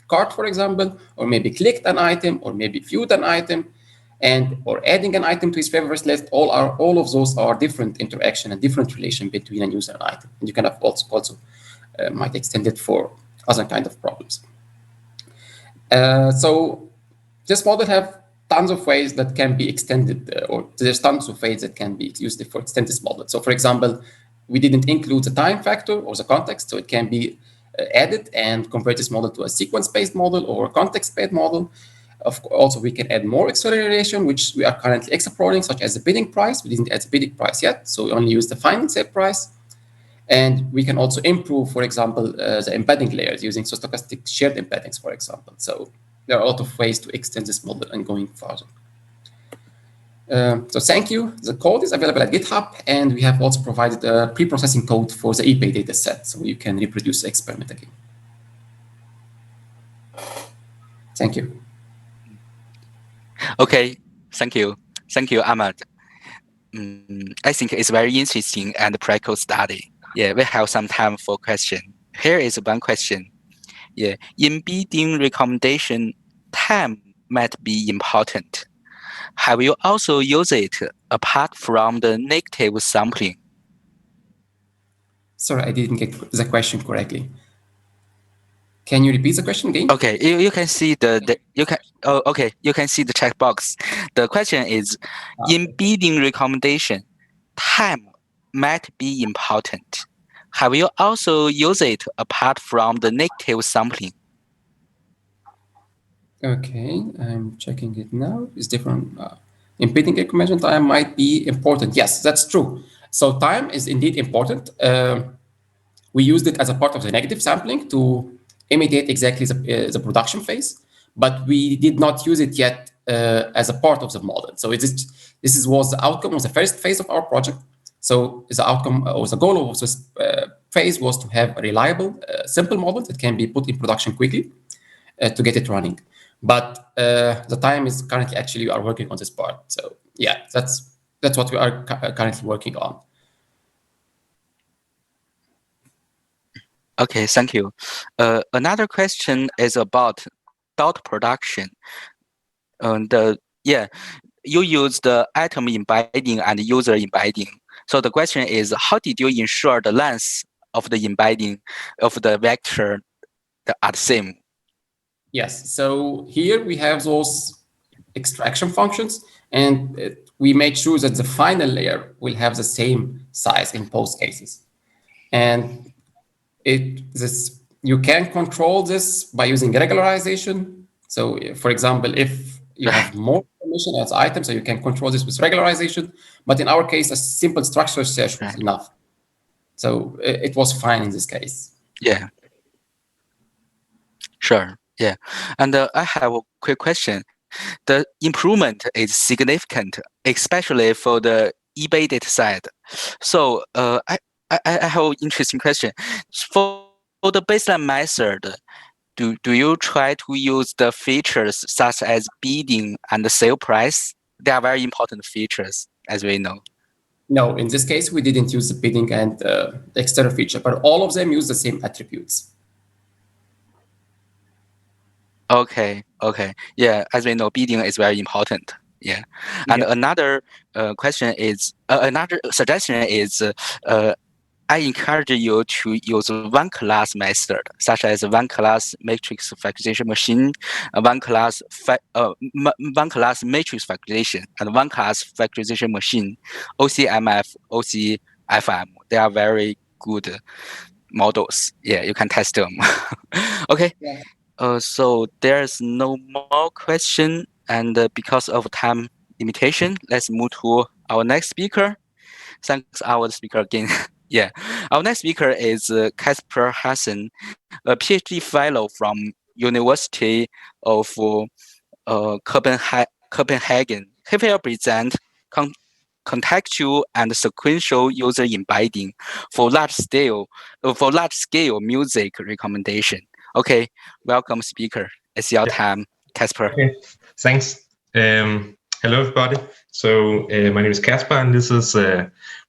cart, for example, or maybe clicked an item, or maybe viewed an item, or adding an item to his favorites list. All of those are different interaction and different relation between a user and item. And you can have also might extend it for other kind of problems. So this model have tons of ways that can be extended, or there's tons of ways that can be used for extend this model. So for example, we didn't include the time factor or the context, so it can be added and convert this model to a sequence-based model or a context-based model. Also, we can add more acceleration, which we are currently exploring, such as the bidding price. We didn't add the bidding price yet, so we only use the final sale price. And we can also improve, for example, the embedding layers using stochastic shared embeddings, for example. So there are a lot of ways to extend this model and going further. So thank you. The code is available at GitHub, and we have also provided a pre-processing code for the eBay data set, so you can reproduce the experiment again. Thank you. Okay, thank you. Thank you, Ahmed. I think it's very interesting and practical study. Yeah, we have some time for question. Here is one question. Yeah, in bidding recommendation, time might be important. Have you also used it apart from the negative sampling? Sorry, I didn't get the question correctly. Can you repeat the question again? Okay, you can see you can see the checkbox. The question is, in bidding recommendation, time might be important. Have you also used it apart from the negative sampling? Okay, I'm checking it now. It's different. In bidding recommendation, time might be important. Yes, that's true. So time is indeed important. We used it as a part of the negative sampling to imitate exactly the production phase, but we did not use it yet as a part of the model. So this was the outcome of the first phase of our project. So the outcome or the goal of this phase was to have a reliable, simple model that can be put in production quickly to get it running. But the time is currently actually we are working on this part. So yeah, that's what we are currently working on. Okay, thank you. Another question is about dot production. You use the item embedding and user embedding. So the question is, how did you ensure the length of the embedding of the vector are the same? Yes, so here we have those extraction functions, and we make sure that the final layer will have the same size in both cases. And you can control this by using regularization. So for example, if you have more information as items, so you can control this with regularization. But in our case, a simple structure search was enough. So it was fine in this case. Yeah. Sure. Yeah. And I have a quick question. The improvement is significant, especially for the eBay data set. So I have an interesting question. For the baseline method, do you try to use the features such as bidding and the sale price? They are very important features, as we know. No, in this case, we didn't use the bidding and the external feature, but all of them use the same attributes. Okay. Yeah, as we know, bidding is very important. Yeah. And another question is, another suggestion is, I encourage you to use one class method, such as one class matrix factorization machine, one class matrix factorization, and one class factorization machine, OCMF, OCFM. They are very good models. Yeah, you can test them. Okay. Yeah. So there's no more question, and because of time limitation, let's move to our next speaker. Thanks, our speaker again. Yeah, our next speaker is Kasper Hassan, a PhD fellow from University of Copenhagen. He will present contextual and sequential user embedding for large scale music recommendation. Okay, welcome, speaker. It's your time, Kasper. Okay, thanks. Hello, everybody. So my name is Casper, and this is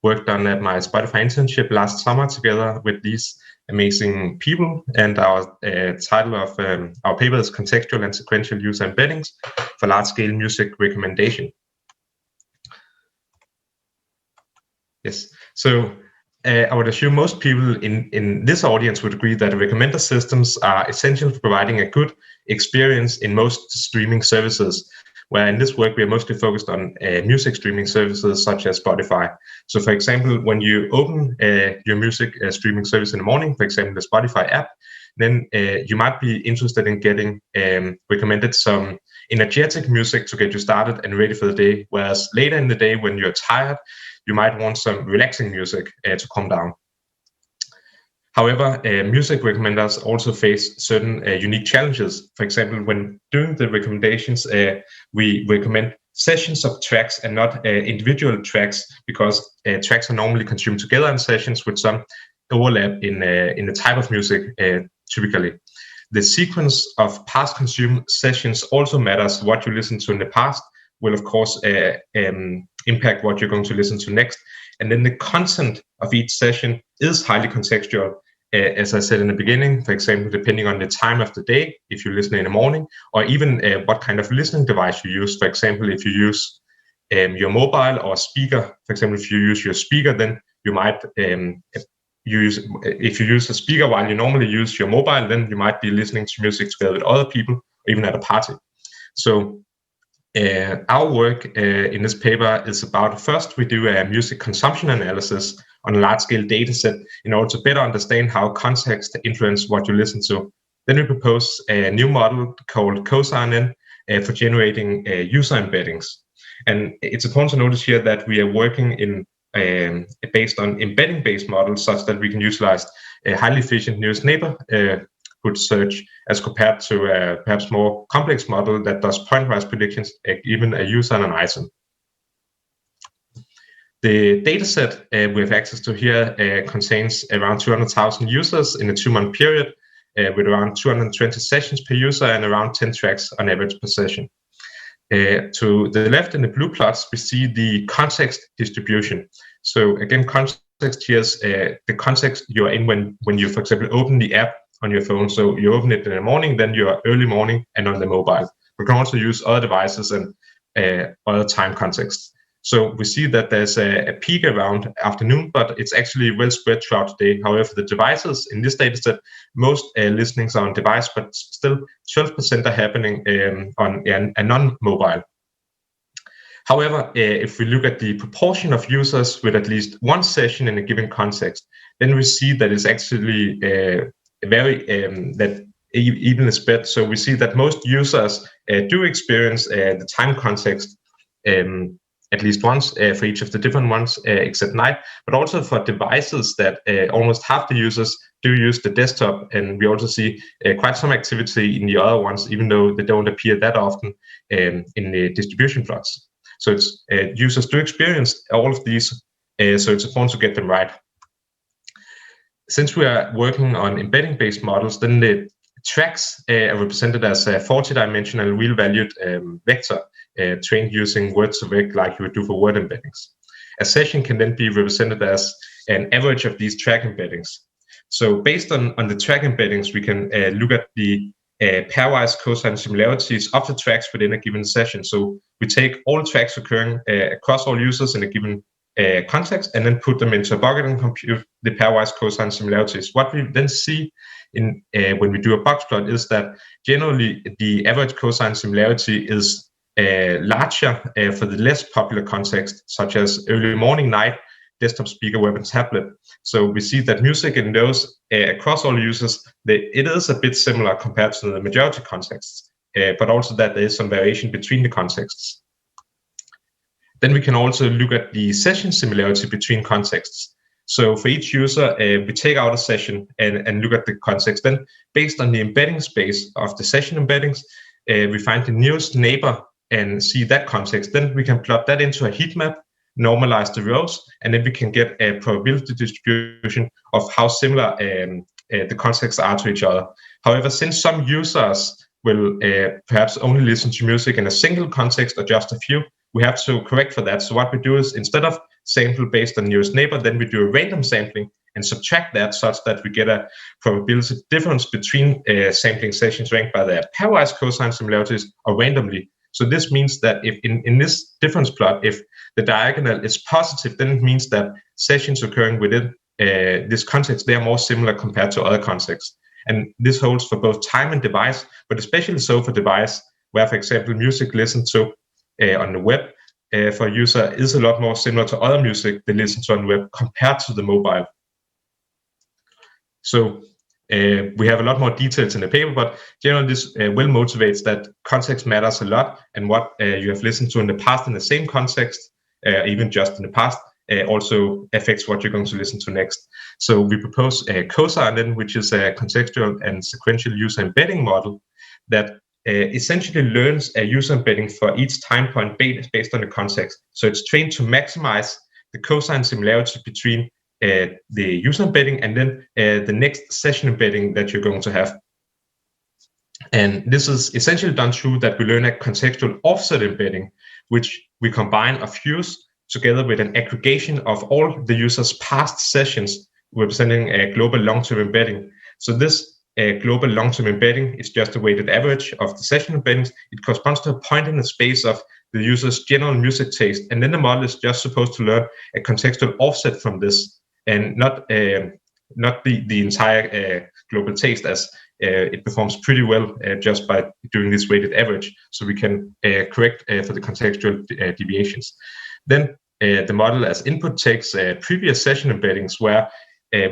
work done at my Spotify internship last summer together with these amazing people. And our title of our paper is Contextual and Sequential User Embeddings for Large-Scale Music Recommendation. Yes. So I would assume most people in this audience would agree that recommender systems are essential for providing a good experience in most streaming services, where in this work we are mostly focused on music streaming services such as Spotify. So for example, when you open your music streaming service in the morning, for example, the Spotify app, then you might be interested in getting recommended some energetic music to get you started and ready for the day, whereas later in the day when you're tired, you might want some relaxing music to calm down. However, music recommenders also face certain unique challenges. For example, when doing the recommendations, we recommend sessions of tracks and not individual tracks, because tracks are normally consumed together in sessions with some overlap in the type of music typically. The sequence of past consumed sessions also matters. What you listen to in the past will, of course, impact what you're going to listen to next. And then the content of each session is highly contextual. As I said in the beginning, for example, depending on the time of the day, if you listen in the morning, or even what kind of listening device you use. For example, if you use your mobile or speaker, for example, if you use your speaker, then you might if you use a speaker while you normally use your mobile, then you might be listening to music together with other people, or even at a party. So our work in this paper is about, first we do a music consumption analysis on a large-scale data set in order to better understand how context influence what you listen to. Then we propose a new model called COSRNN for generating user embeddings. And it's important to notice here that we are working in based on embedding-based models such that we can utilize a highly efficient nearest neighborhood search as compared to a perhaps more complex model that does pointwise predictions, even a user and an item. The dataset we have access to here contains around 200,000 users in a 2-month period, with around 220 sessions per user and around 10 tracks on average per session. To the left in the blue plots, we see the context distribution. So again, context here is the context you're in when you, for example, open the app on your phone. So you open it in the morning, then you're early morning and on the mobile. We can also use other devices and other time contexts. So we see that there's a peak around afternoon, but it's actually well spread throughout the day. However, the devices in this data set, most listenings are on device, but still 12% are happening on a non-mobile. However, if we look at the proportion of users with at least one session in a given context, then we see that it's actually very that evenly spread. So we see that most users do experience the time context at least once for each of the different ones except night, but also for devices that almost half the users do use the desktop, and we also see quite some activity in the other ones, even though they don't appear that often in the distribution plots. So it's users do experience all of these, so it's important to get them right. Since we are working on embedding-based models, then the tracks are represented as a 40-dimensional real-valued vector trained using word-to-vec like you would do for word embeddings. A session can then be represented as an average of these track embeddings. So based on the track embeddings, we can look at the pairwise cosine similarities of the tracks within a given session. So we take all tracks occurring across all users in a given context and then put them into a bucket and compute the pairwise cosine similarities. What we then see in when we do a box plot is that generally the average cosine similarity is larger for the less popular context, such as early morning, night, desktop, speaker, web, and tablet. So we see that music in those across all users, it is a bit similar compared to the majority contexts, but also that there is some variation between the contexts. Then we can also look at the session similarity between contexts. So for each user, we take out a session and look at the context. Then based on the embedding space of the session embeddings, we find the nearest neighbor and see that context. Then we can plot that into a heat map, normalize the rows, and then we can get a probability distribution of how similar the contexts are to each other. However, since some users will perhaps only listen to music in a single context or just a few, we have to correct for that. So what we do is, instead of sample based on nearest neighbor, then we do a random sampling and subtract that such that we get a probability difference between sampling sessions ranked by their pairwise cosine similarities or randomly. So this means that if in this difference plot, if the diagonal is positive, then it means that sessions occurring within this context, they are more similar compared to other contexts. And this holds for both time and device, but especially so for device, where, for example, music listened to on the web for a user is a lot more similar to other music they listen to on the web compared to the mobile. So we have a lot more details in the paper, but generally this well motivates that context matters a lot, and what you have listened to in the past in the same context, even just in the past, also affects what you're going to listen to next. So we propose a COSA, which is a contextual and sequential user embedding model that essentially learns a user embedding for each time point based on the context. So it's trained to maximize the cosine similarity between the user embedding and then the next session embedding that you're going to have. And this is essentially done through that we learn a contextual offset embedding, which we combine or fuse together with an aggregation of all the user's past sessions, representing a global long-term embedding. So this global long-term embedding is just a weighted average of the session embeddings. It corresponds to a point in the space of the user's general music taste, and then the model is just supposed to learn a contextual offset from this, and not the entire global taste, as it performs pretty well just by doing this weighted average, so we can correct for the contextual deviations. Then the model as input takes previous session embeddings, where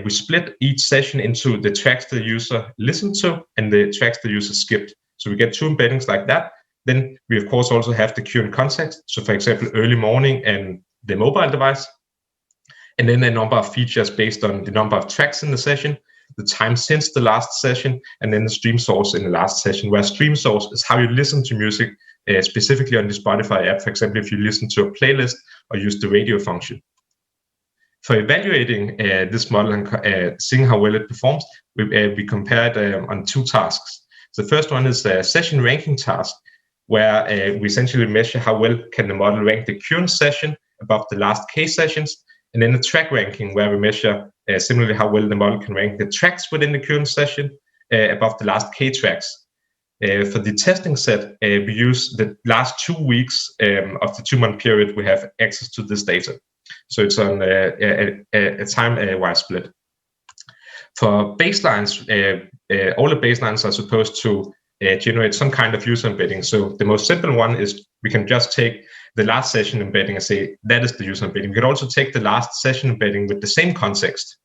we split each session into the tracks the user listened to and the tracks the user skipped. So we get two embeddings like that. Then we, of course, also have the current context. So, for example, early morning and the mobile device. And then a number of features based on the number of tracks in the session, the time since the last session, and then the stream source in the last session, where stream source is how you listen to music, specifically on the Spotify app, for example, if you listen to a playlist or use the radio function. For evaluating this model and seeing how well it performs, we compared on two tasks. So the first one is a session ranking task, where we essentially measure how well can the model rank the current session above the last K sessions, and then the track ranking, where we measure similarly how well the model can rank the tracks within the current session above the last K tracks. For the testing set, we use the last 2 weeks of the 2-month period we have access to this data. So it's on a time-wise split. For baselines, all the baselines are supposed to generate some kind of user embedding. So the most simple one is we can just take the last session embedding and say that is the user embedding. We can also take the last session embedding with the same context.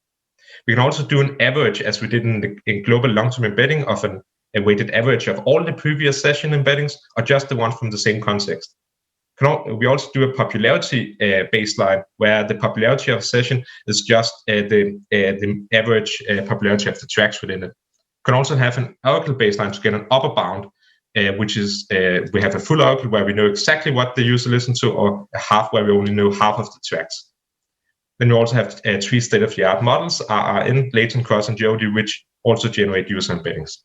We can also do an average, as we did in global long-term embedding, of a weighted average of all the previous session embeddings or just the one from the same context. We also do a popularity baseline, where the popularity of a session is just the average popularity of the tracks within it. We can also have an oracle baseline to get an upper bound, which is we have a full oracle where we know exactly what the user listened to, or a half where we only know half of the tracks. Then we also have 3 state-of-the-art models, RRN, latent cross, and GOD, which also generate user embeddings.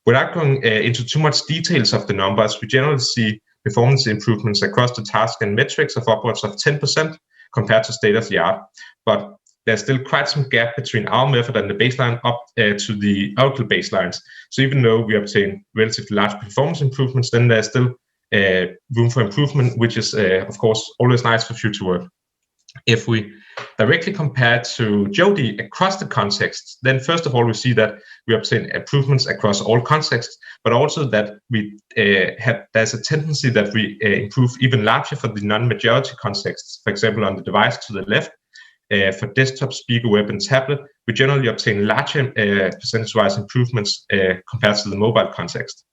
Without going into too much details of the numbers, we generally see performance improvements across the task and metrics of upwards of 10% compared to state-of-the-art. But there's still quite some gap between our method and the baseline up to the oracle baselines. So even though we obtain relatively large performance improvements, then there's still room for improvement, which is, of course, always nice for future work. If we directly compare to Jody across the contexts, then first of all, we see that we obtain improvements across all contexts, but also that there's a tendency that we improve even larger for the non-majority contexts. For example, on the device to the left, for desktop, speaker, web, and tablet, we generally obtain larger percentage-wise improvements compared to the mobile context.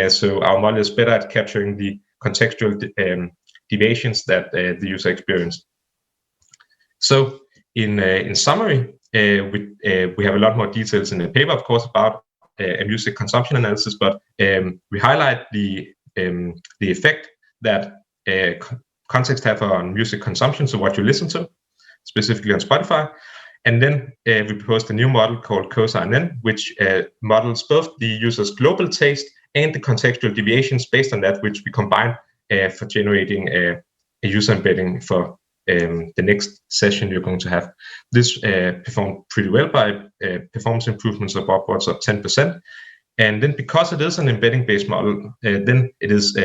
So our model is better at capturing the contextual deviations that the user experienced. So in summary, we have a lot more details in the paper, of course, about a music consumption analysis, but we highlight the effect that context have on music consumption, so what you listen to, specifically on Spotify. And then we proposed a new model called COSA-NN, which models both the user's global taste and the contextual deviations based on that, which we combine for generating a user embedding for the next session you're going to have. This performed pretty well by performance improvements of upwards of 10%. And then because it is an embedding-based model, then it is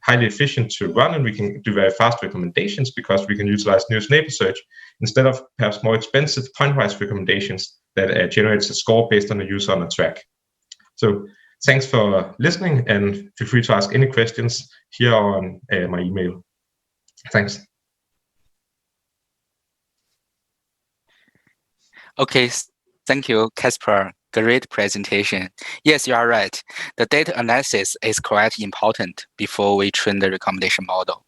highly efficient to run, and we can do very fast recommendations because we can utilize nearest neighbor search instead of perhaps more expensive point-wise recommendations that generates a score based on a user on a track. So thanks for listening, and feel free to ask any questions here on my email. Thanks. Okay, thank you, Casper. Great presentation. Yes, you are right. The data analysis is quite important before we train the recommendation model.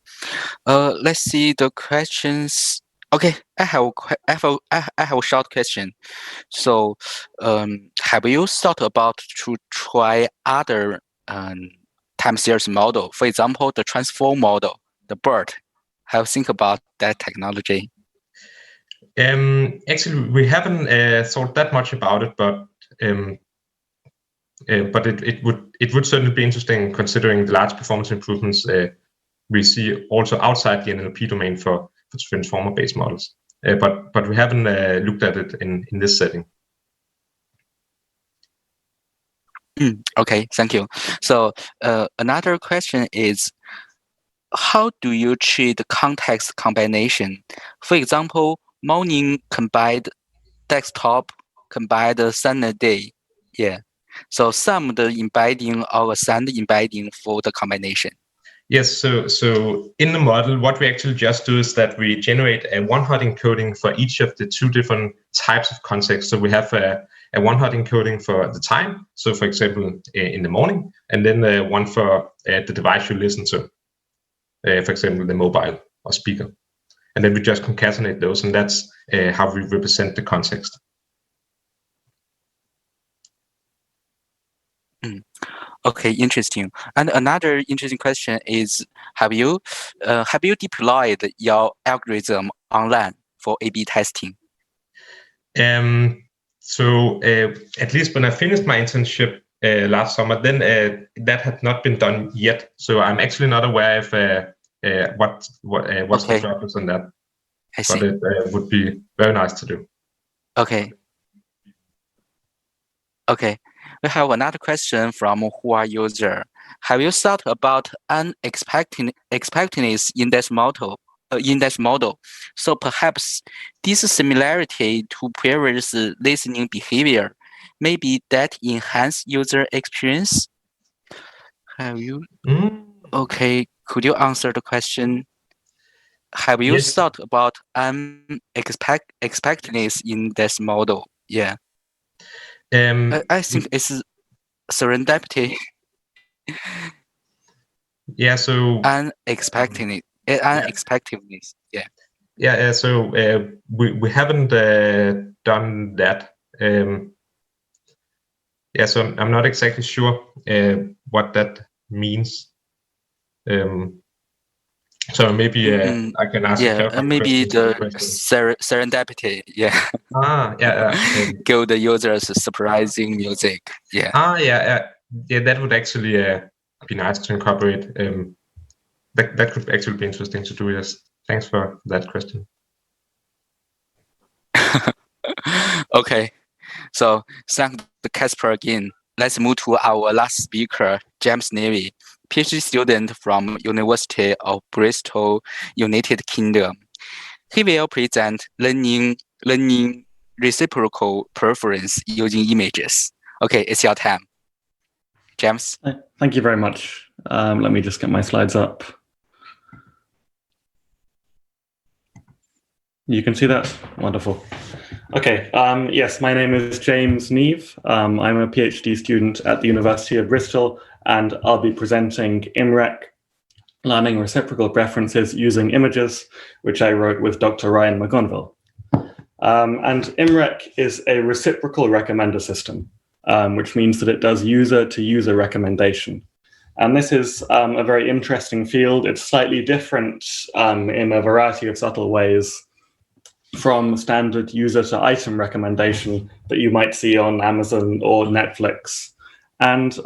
Let's see the questions. Okay, I have a short question. So, have you thought about to try other time series model? For example, the transform model, the BERT. Have you think about that technology? Actually, we haven't thought that much about it, but it would certainly be interesting considering the large performance improvements we see also outside the NLP domain for transformer-based models. But we haven't looked at it in this setting. Okay, thank you. So another question is, how do you treat context combination? For example, morning combined desktop combined sun and day. Yeah. So some the embedding or sun embedding for the combination. Yes, so in the model, what we actually just do is that we generate a one-hot encoding for each of the two different types of context. So we have a one-hot encoding for the time, so for example, in the morning, and then one for the device you listen to, for example, the mobile or speaker. And then we just concatenate those, and that's how we represent the context. Okay, interesting. And another interesting question is, have you deployed your algorithm online for A/B testing? So at least when I finished my internship last summer, then that had not been done yet. So I'm actually not aware of what's the progress on that. I see. But it would be very nice to do. Okay. Okay. We have another question from Hua user. Have you thought about unexpectedness in this model? So perhaps this similarity to previous listening behavior, maybe that enhance user experience. Have you? Okay. Could you answer the question? Have you thought about unexpectedness in this model? Yeah. I think it's serendipity. Yeah. So unexpectedness. Yeah. Yeah. So we haven't done that. Yeah. So I'm not exactly sure what that means. So maybe I can ask. Yeah, maybe the serendipity. Yeah. Give the users surprising music. Yeah. Yeah. That would actually be nice to incorporate. That could actually be interesting to do. Yes. Thanks for that question. Okay. So thank the Casper again. Let's move to our last speaker, James Neve, PhD student from University of Bristol, United Kingdom. He will present learning reciprocal preference using images. Okay, it's your time. James. Thank you very much. Let me just get my slides up. You can see that? Wonderful. Okay, yes, my name is James Neve. I'm a PhD student at the University of Bristol, and I'll be presenting ImRec, learning reciprocal preferences using images, which I wrote with Dr. Ryan McConville. And ImRec is a reciprocal recommender system, which means that it does user-to-user recommendation. And this is a very interesting field. It's slightly different in a variety of subtle ways from standard user-to-item recommendation that you might see on Amazon or Netflix. And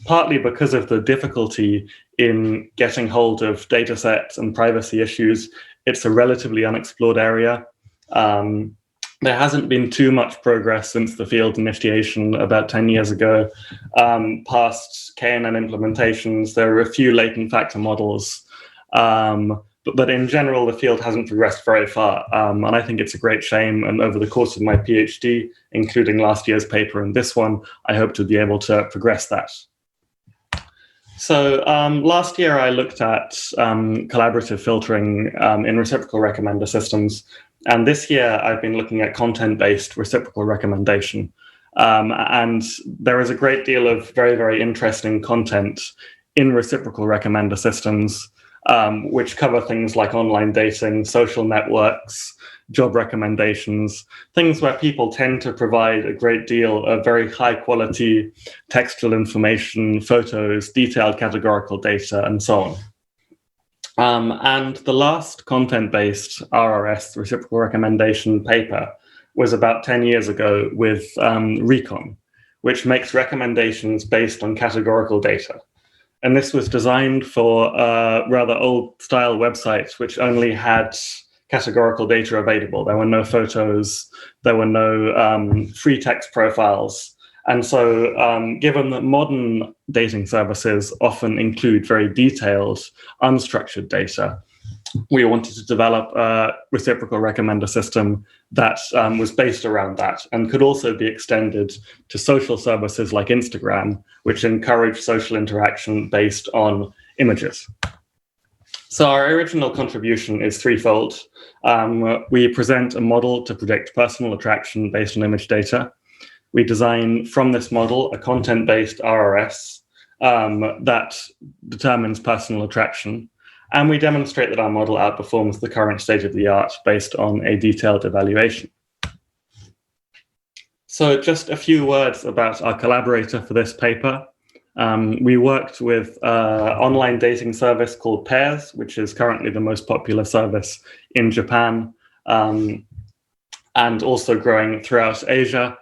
partly because of the difficulty in getting hold of data sets and privacy issues, it's a relatively unexplored area. There hasn't been too much progress since the field initiation about 10 years ago. Past KNN implementations, there are a few latent factor models, but in general, the field hasn't progressed very far. And I think it's a great shame. And over the course of my PhD, including last year's paper and this one, I hope to be able to progress that. So last year, I looked at collaborative filtering in reciprocal recommender systems. And this year, I've been looking at content-based reciprocal recommendation. And there is a great deal of very, very interesting content in reciprocal recommender systems, which cover things like online dating, social networks, job recommendations, things where people tend to provide a great deal of very high quality textual information, photos, detailed categorical data, and so on. And the last content-based RRS, reciprocal recommendation paper, was about 10 years ago with Recon, which makes recommendations based on categorical data. And this was designed for rather old-style websites which only had categorical data available. There were no photos, there were no free text profiles. And so given that modern dating services often include very detailed, unstructured data, we wanted to develop a reciprocal recommender system that was based around that and could also be extended to social services like Instagram, which encourage social interaction based on images. So our original contribution is threefold. We present a model to predict personal attraction based on image data. We design from this model a content-based RRS that determines personal attraction. And we demonstrate that our model outperforms the current state of the art based on a detailed evaluation. So just a few words about our collaborator for this paper. We worked with an online dating service called Pairs, which is currently the most popular service in Japan and also growing throughout Asia.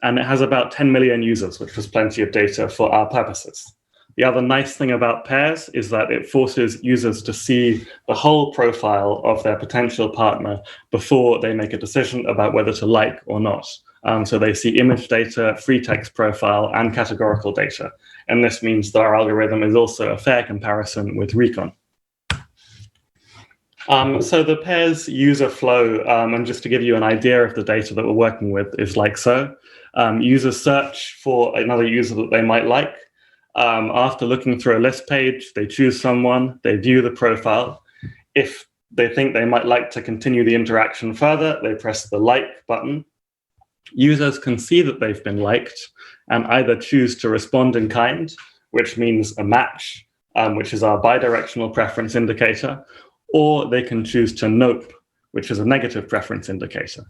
And it has about 10 million users, which was plenty of data for our purposes. The other nice thing about Pairs is that it forces users to see the whole profile of their potential partner before they make a decision about whether to like or not. So they see image data, free text profile, and categorical data. And this means that our algorithm is also a fair comparison with Recon. So the Pairs user flow, and just to give you an idea of the data that we're working with, is like so. Users search for another user that they might like. After looking through a list page, they choose someone, they view the profile. If they think they might like to continue the interaction further, they press the like button. Users can see that they've been liked and either choose to respond in kind, which means a match, which is our bidirectional preference indicator, or they can choose to nope, which is a negative preference indicator.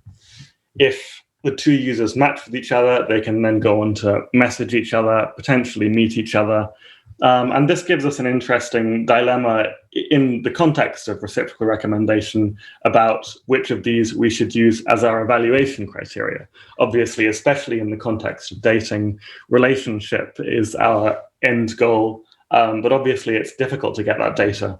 If the two users match with each other, they can then go on to message each other, potentially meet each other. And this gives us an interesting dilemma in the context of reciprocal recommendation about which of these we should use as our evaluation criteria. Obviously, especially in the context of dating, relationship is our end goal, but obviously it's difficult to get that data.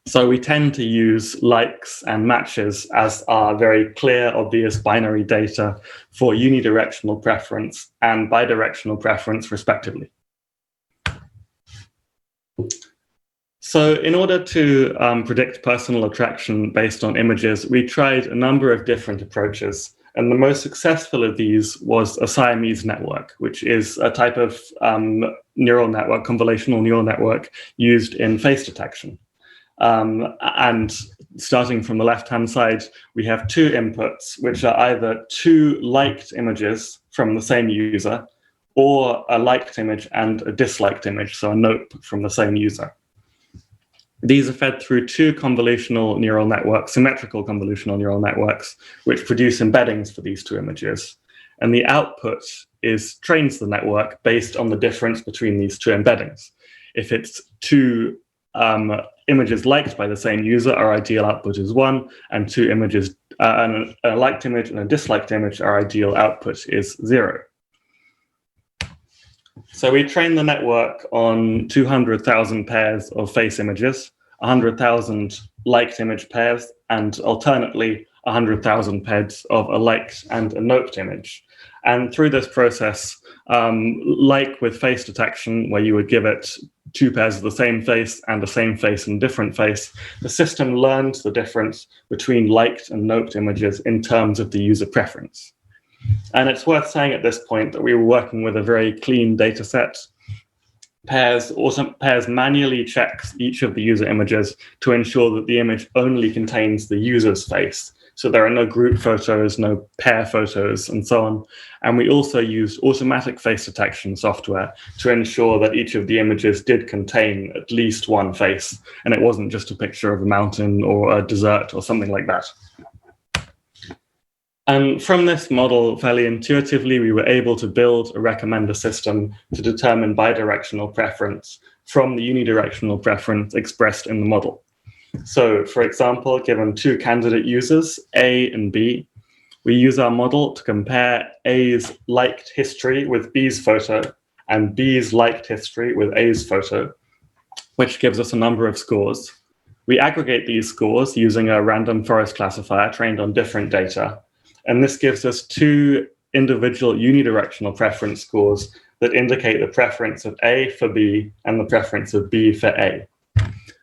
So we tend to use likes and matches as our very clear, obvious binary data for unidirectional preference and bidirectional preference, respectively. So in order to predict personal attraction based on images, we tried a number of different approaches. And the most successful of these was a Siamese network, which is a type of neural network, convolutional neural network used in face detection. And starting from the left-hand side, we have two inputs, which are either two liked images from the same user or a liked image and a disliked image, so a nope from the same user. These are fed through two convolutional neural networks, symmetrical convolutional neural networks, which produce embeddings for these two images. And the output trains the network based on the difference between these two embeddings. If it's two images liked by the same user, our ideal output is 1, and two images, a liked image and a disliked image, our ideal output is 0. So we trained the network on 200,000 pairs of face images, 100,000 liked image pairs, and alternately 100,000 pairs of a liked and a noped image. And through this process, like with face detection, where you would give it 2 pairs of the same face and the same face and different face, the system learned the difference between liked and noped images in terms of the user preference. And it's worth saying at this point that we were working with a very clean data set. Pairs manually checks each of the user images to ensure that the image only contains the user's face. So there are no group photos, no pair photos, and so on. And we also used automatic face detection software to ensure that each of the images did contain at least one face, and it wasn't just a picture of a mountain or a desert or something like that. And from this model, fairly intuitively, we were able to build a recommender system to determine bidirectional preference from the unidirectional preference expressed in the model. So, for example, given 2 candidate users, A and B, we use our model to compare A's liked history with B's photo and B's liked history with A's photo, which gives us a number of scores. We aggregate these scores using a random forest classifier trained on different data. And this gives us 2 individual unidirectional preference scores that indicate the preference of A for B and the preference of B for A.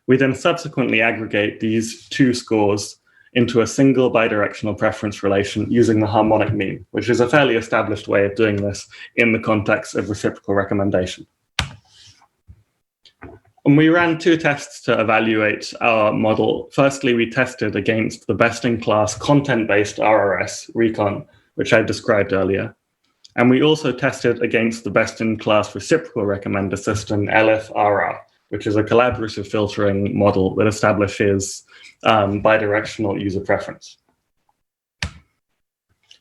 We then subsequently aggregate these 2 scores into a single bidirectional preference relation using the harmonic mean, which is a fairly established way of doing this in the context of reciprocal recommendation. And we ran 2 tests to evaluate our model. Firstly, we tested against the best-in-class content-based RRS, Recon, which I described earlier. And we also tested against the best-in-class reciprocal recommender system, LFRR, which is a collaborative filtering model that establishes bidirectional user preference.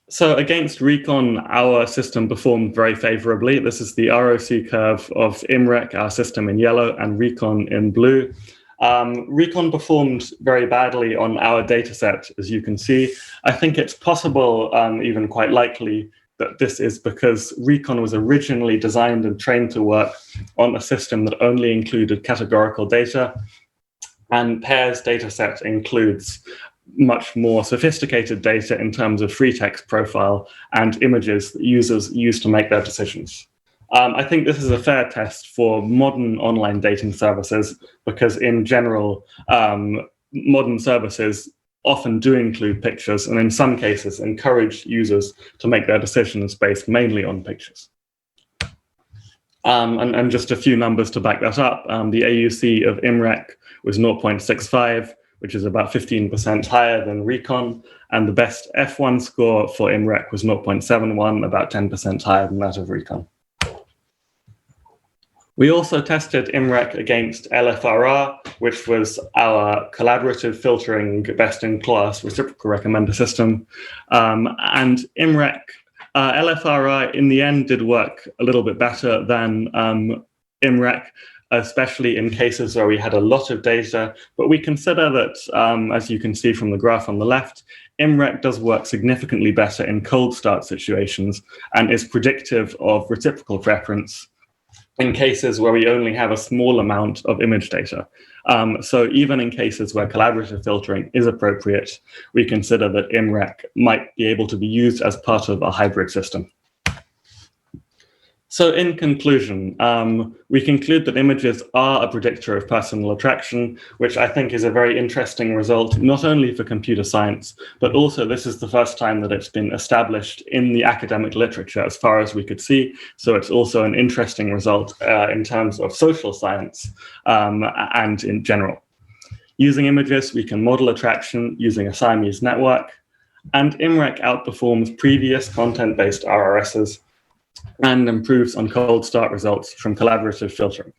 So against Recon, our system performed very favorably. This is the ROC curve of ImRec, our system in yellow, and Recon in blue. Recon performed very badly on our data set, as you can see. I think it's possible, even quite likely, that this is because Recon was originally designed and trained to work on a system that only included categorical data, and Pairs dataset includes much more sophisticated data in terms of free text profile and images that users use to make their decisions. I think this is a fair test for modern online dating services because in general, modern services often do include pictures and in some cases encourage users to make their decisions based mainly on pictures. And just a few numbers to back that up. The AUC of ImRec was 0.65, which is about 15% higher than Recon, and the best F1 score for ImRec was 0.71, about 10% higher than that of Recon. We also tested ImRec against LFRR, which was our collaborative filtering best-in-class reciprocal recommender system. And ImRec, LFRR in the end did work a little bit better than ImRec, especially in cases where we had a lot of data. But we consider that, as you can see from the graph on the left, ImRec does work significantly better in cold start situations and is predictive of reciprocal preference in cases where we only have a small amount of image data. So even in cases where collaborative filtering is appropriate, we consider that ImRec might be able to be used as part of a hybrid system. So in conclusion, we conclude that images are a predictor of personal attraction, which I think is a very interesting result, not only for computer science, but also this is the first time that it's been established in the academic literature as far as we could see. So it's also an interesting result in terms of social science and in general. Using images, we can model attraction using a Siamese network, and ImRec outperforms previous content-based RRSs and improves on cold start results from collaborative filtering.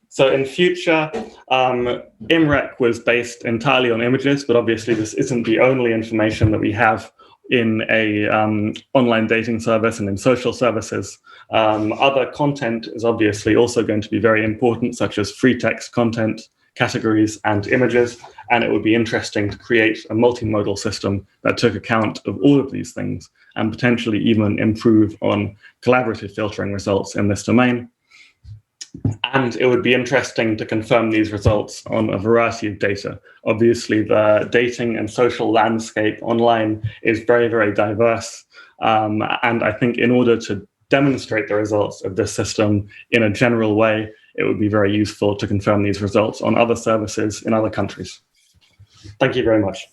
So in future, ImRec was based entirely on images, but obviously this isn't the only information that we have in a online dating service and in social services. Other content is obviously also going to be very important, such as free text content, categories, and images. And it would be interesting to create a multimodal system that took account of all of these things and potentially even improve on collaborative filtering results in this domain. And it would be interesting to confirm these results on a variety of data. Obviously, the dating and social landscape online is very, very diverse. And I think in order to demonstrate the results of this system in a general way, it would be very useful to confirm these results on other services in other countries. Thank you very much.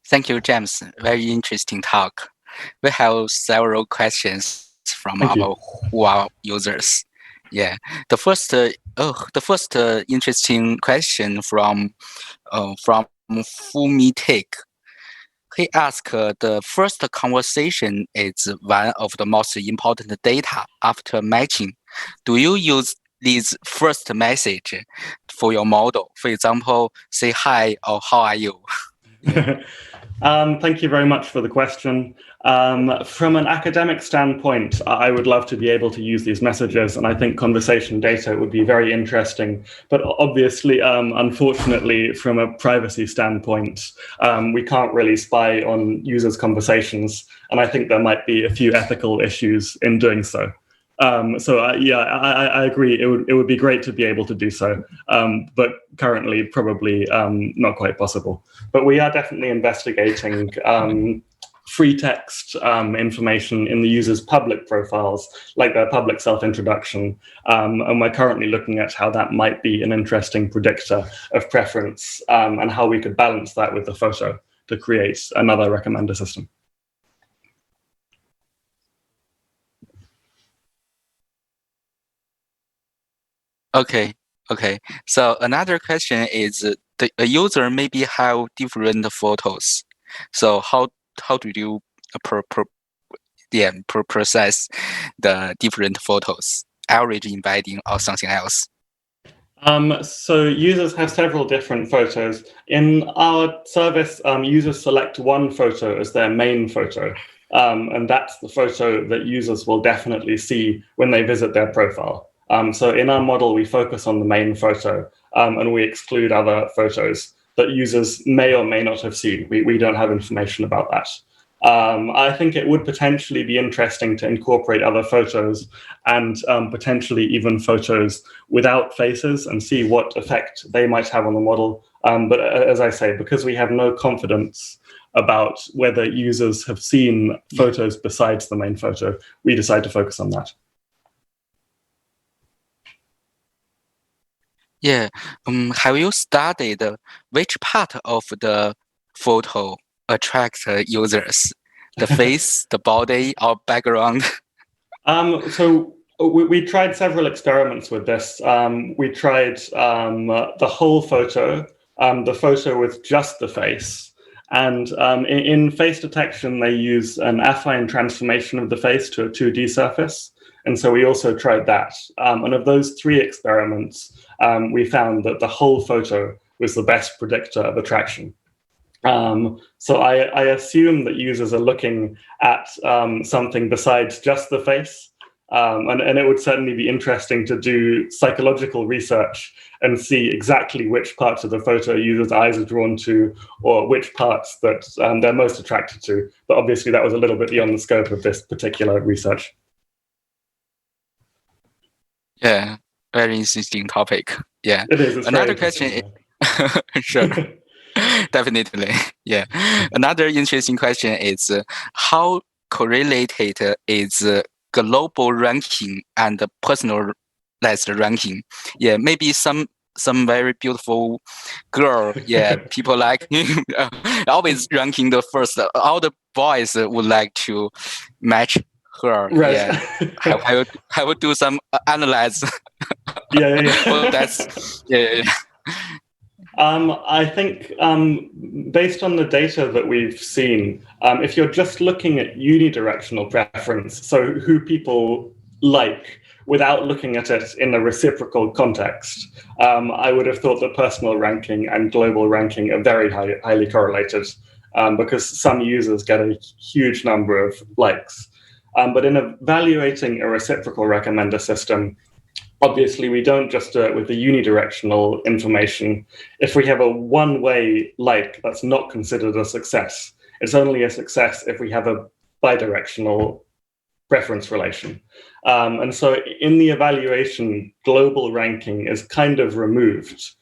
Thank you, James. Very interesting talk. We have several questions from our Hua users. Yeah, the first interesting question from Fumi Take. He asked, the first conversation is one of the most important data after matching. Do you use this first message for your model? For example, say hi or how are you? Yeah. Thank you very much for the question. From an academic standpoint, I would love to be able to use these messages, and I think conversation data would be very interesting. But obviously, unfortunately, from a privacy standpoint, we can't really spy on users' conversations, and I think there might be a few ethical issues in doing so. Yeah, I agree. It would be great to be able to do so, but currently probably not quite possible. But we are definitely investigating free text information in the user's public profiles, like their public self-introduction, and we're currently looking at how that might be an interesting predictor of preference and how we could balance that with the photo to create another recommender system. Okay. So another question is a user maybe have different photos. So how do you process the different photos? Average embedding or something else? So users have several different photos. In our service, users select one photo as their main photo. And that's the photo that users will definitely see when they visit their profile. So in our model, we focus on the main photo and we exclude other photos that users may or may not have seen. We don't have information about that. I think it would potentially be interesting to incorporate other photos and potentially even photos without faces and see what effect they might have on the model. But as I say, because we have no confidence about whether users have seen photos besides the main photo, we decide to focus on that. Yeah. Have you studied which part of the photo attracts users? The face, the body, or background? So we tried several experiments with this. We tried the whole photo, the photo with just the face. And in face detection, they use an affine transformation of the face to a 2D surface. And so we also tried that. And of those 3 experiments, we found that the whole photo was the best predictor of attraction. So I assume that users are looking at something besides just the face. And it would certainly be interesting to do psychological research and see exactly which parts of the photo users' eyes are drawn to, or which parts that they're most attracted to. But obviously that was a little bit beyond the scope of this particular research. Yeah, very interesting topic. Yeah. It is. Another question. Sure. Definitely. Yeah. Another interesting question is how correlated is global ranking and personalized ranking? Yeah, maybe some very beautiful girl. Yeah, people like always ranking the first. All the boys would like to match her. Right. Yeah. I would do some analyze. Yeah. Well, that's yeah. I think based on the data that we've seen, if you're just looking at unidirectional preference, so who people like without looking at it in a reciprocal context, I would have thought that personal ranking and global ranking are very highly correlated because some users get a huge number of likes. But in evaluating a reciprocal recommender system, obviously we don't just do it with the unidirectional information. If we have a one-way like, that's not considered a success. It's only a success if we have a bidirectional preference relation. And so in the evaluation, global ranking is kind of removed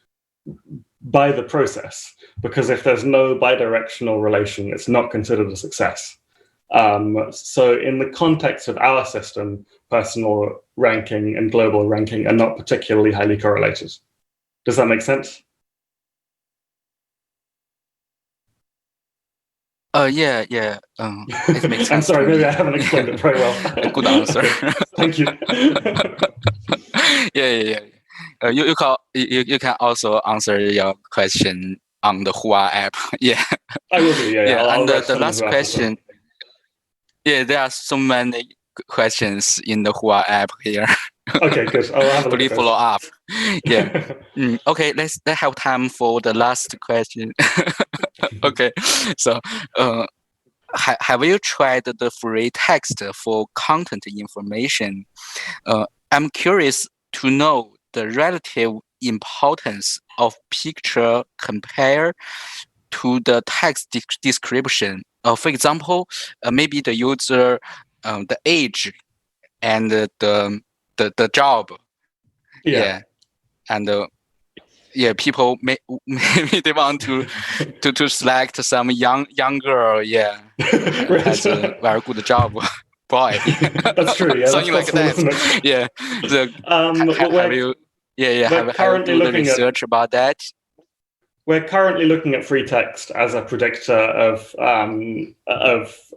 by the process, because if there's no bidirectional relation, it's not considered a success. So in the context of our system, personal ranking and global ranking are not particularly highly correlated. Does that make sense? Yeah. It makes sense. I'm sorry, maybe I haven't explained it very well. Good answer. Thank you. Yeah. You can also answer your question on the Hua app. Yeah. I will do. Yeah. And the last question. Yeah, there are so many questions in the Hua app here. Okay, good. I'll have a look. Please follow up. Yeah. Okay, let's have time for the last question. Okay, so have you tried the free text for content information? I'm curious to know the relative importance of picture compared to the text description. For example, maybe the user, the age, and the job. Yeah. And people maybe they want to select some young girl. Yeah, right. has a very good job. Boy. That's true. Yeah, something like that. Yeah. So, have you? Yeah. Have you do the research about that? We're currently looking at free text as a predictor of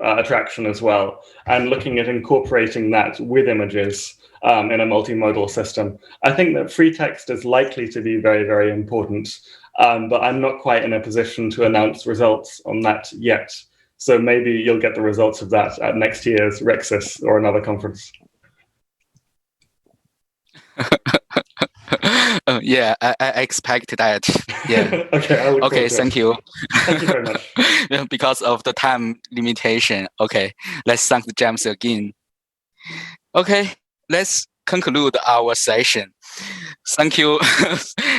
attraction as well, and looking at incorporating that with images in a multimodal system. I think that free text is likely to be very, very important, but I'm not quite in a position to announce results on that yet. So maybe you'll get the results of that at next year's RecSys or another conference. Yeah, I expect that. Yeah. Okay, thank you. Thank you very much. Because of the time limitation. Okay, let's thank James again. Okay, let's conclude our session. Thank you.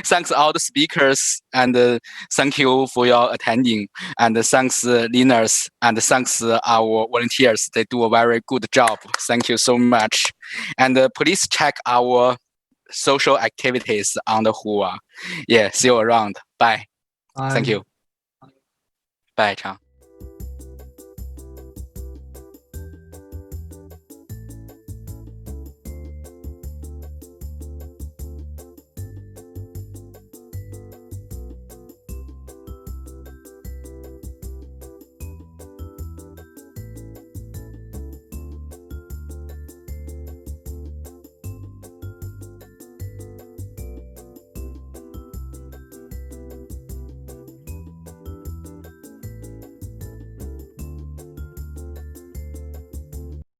Thanks all the speakers, and thank you for your attending. And thanks Linas, and thanks our volunteers. They do a very good job. Thank you so much. And please check our social activities on the Hua. Yeah, see you around. Bye. Bye. Thank you. Bye, Chang.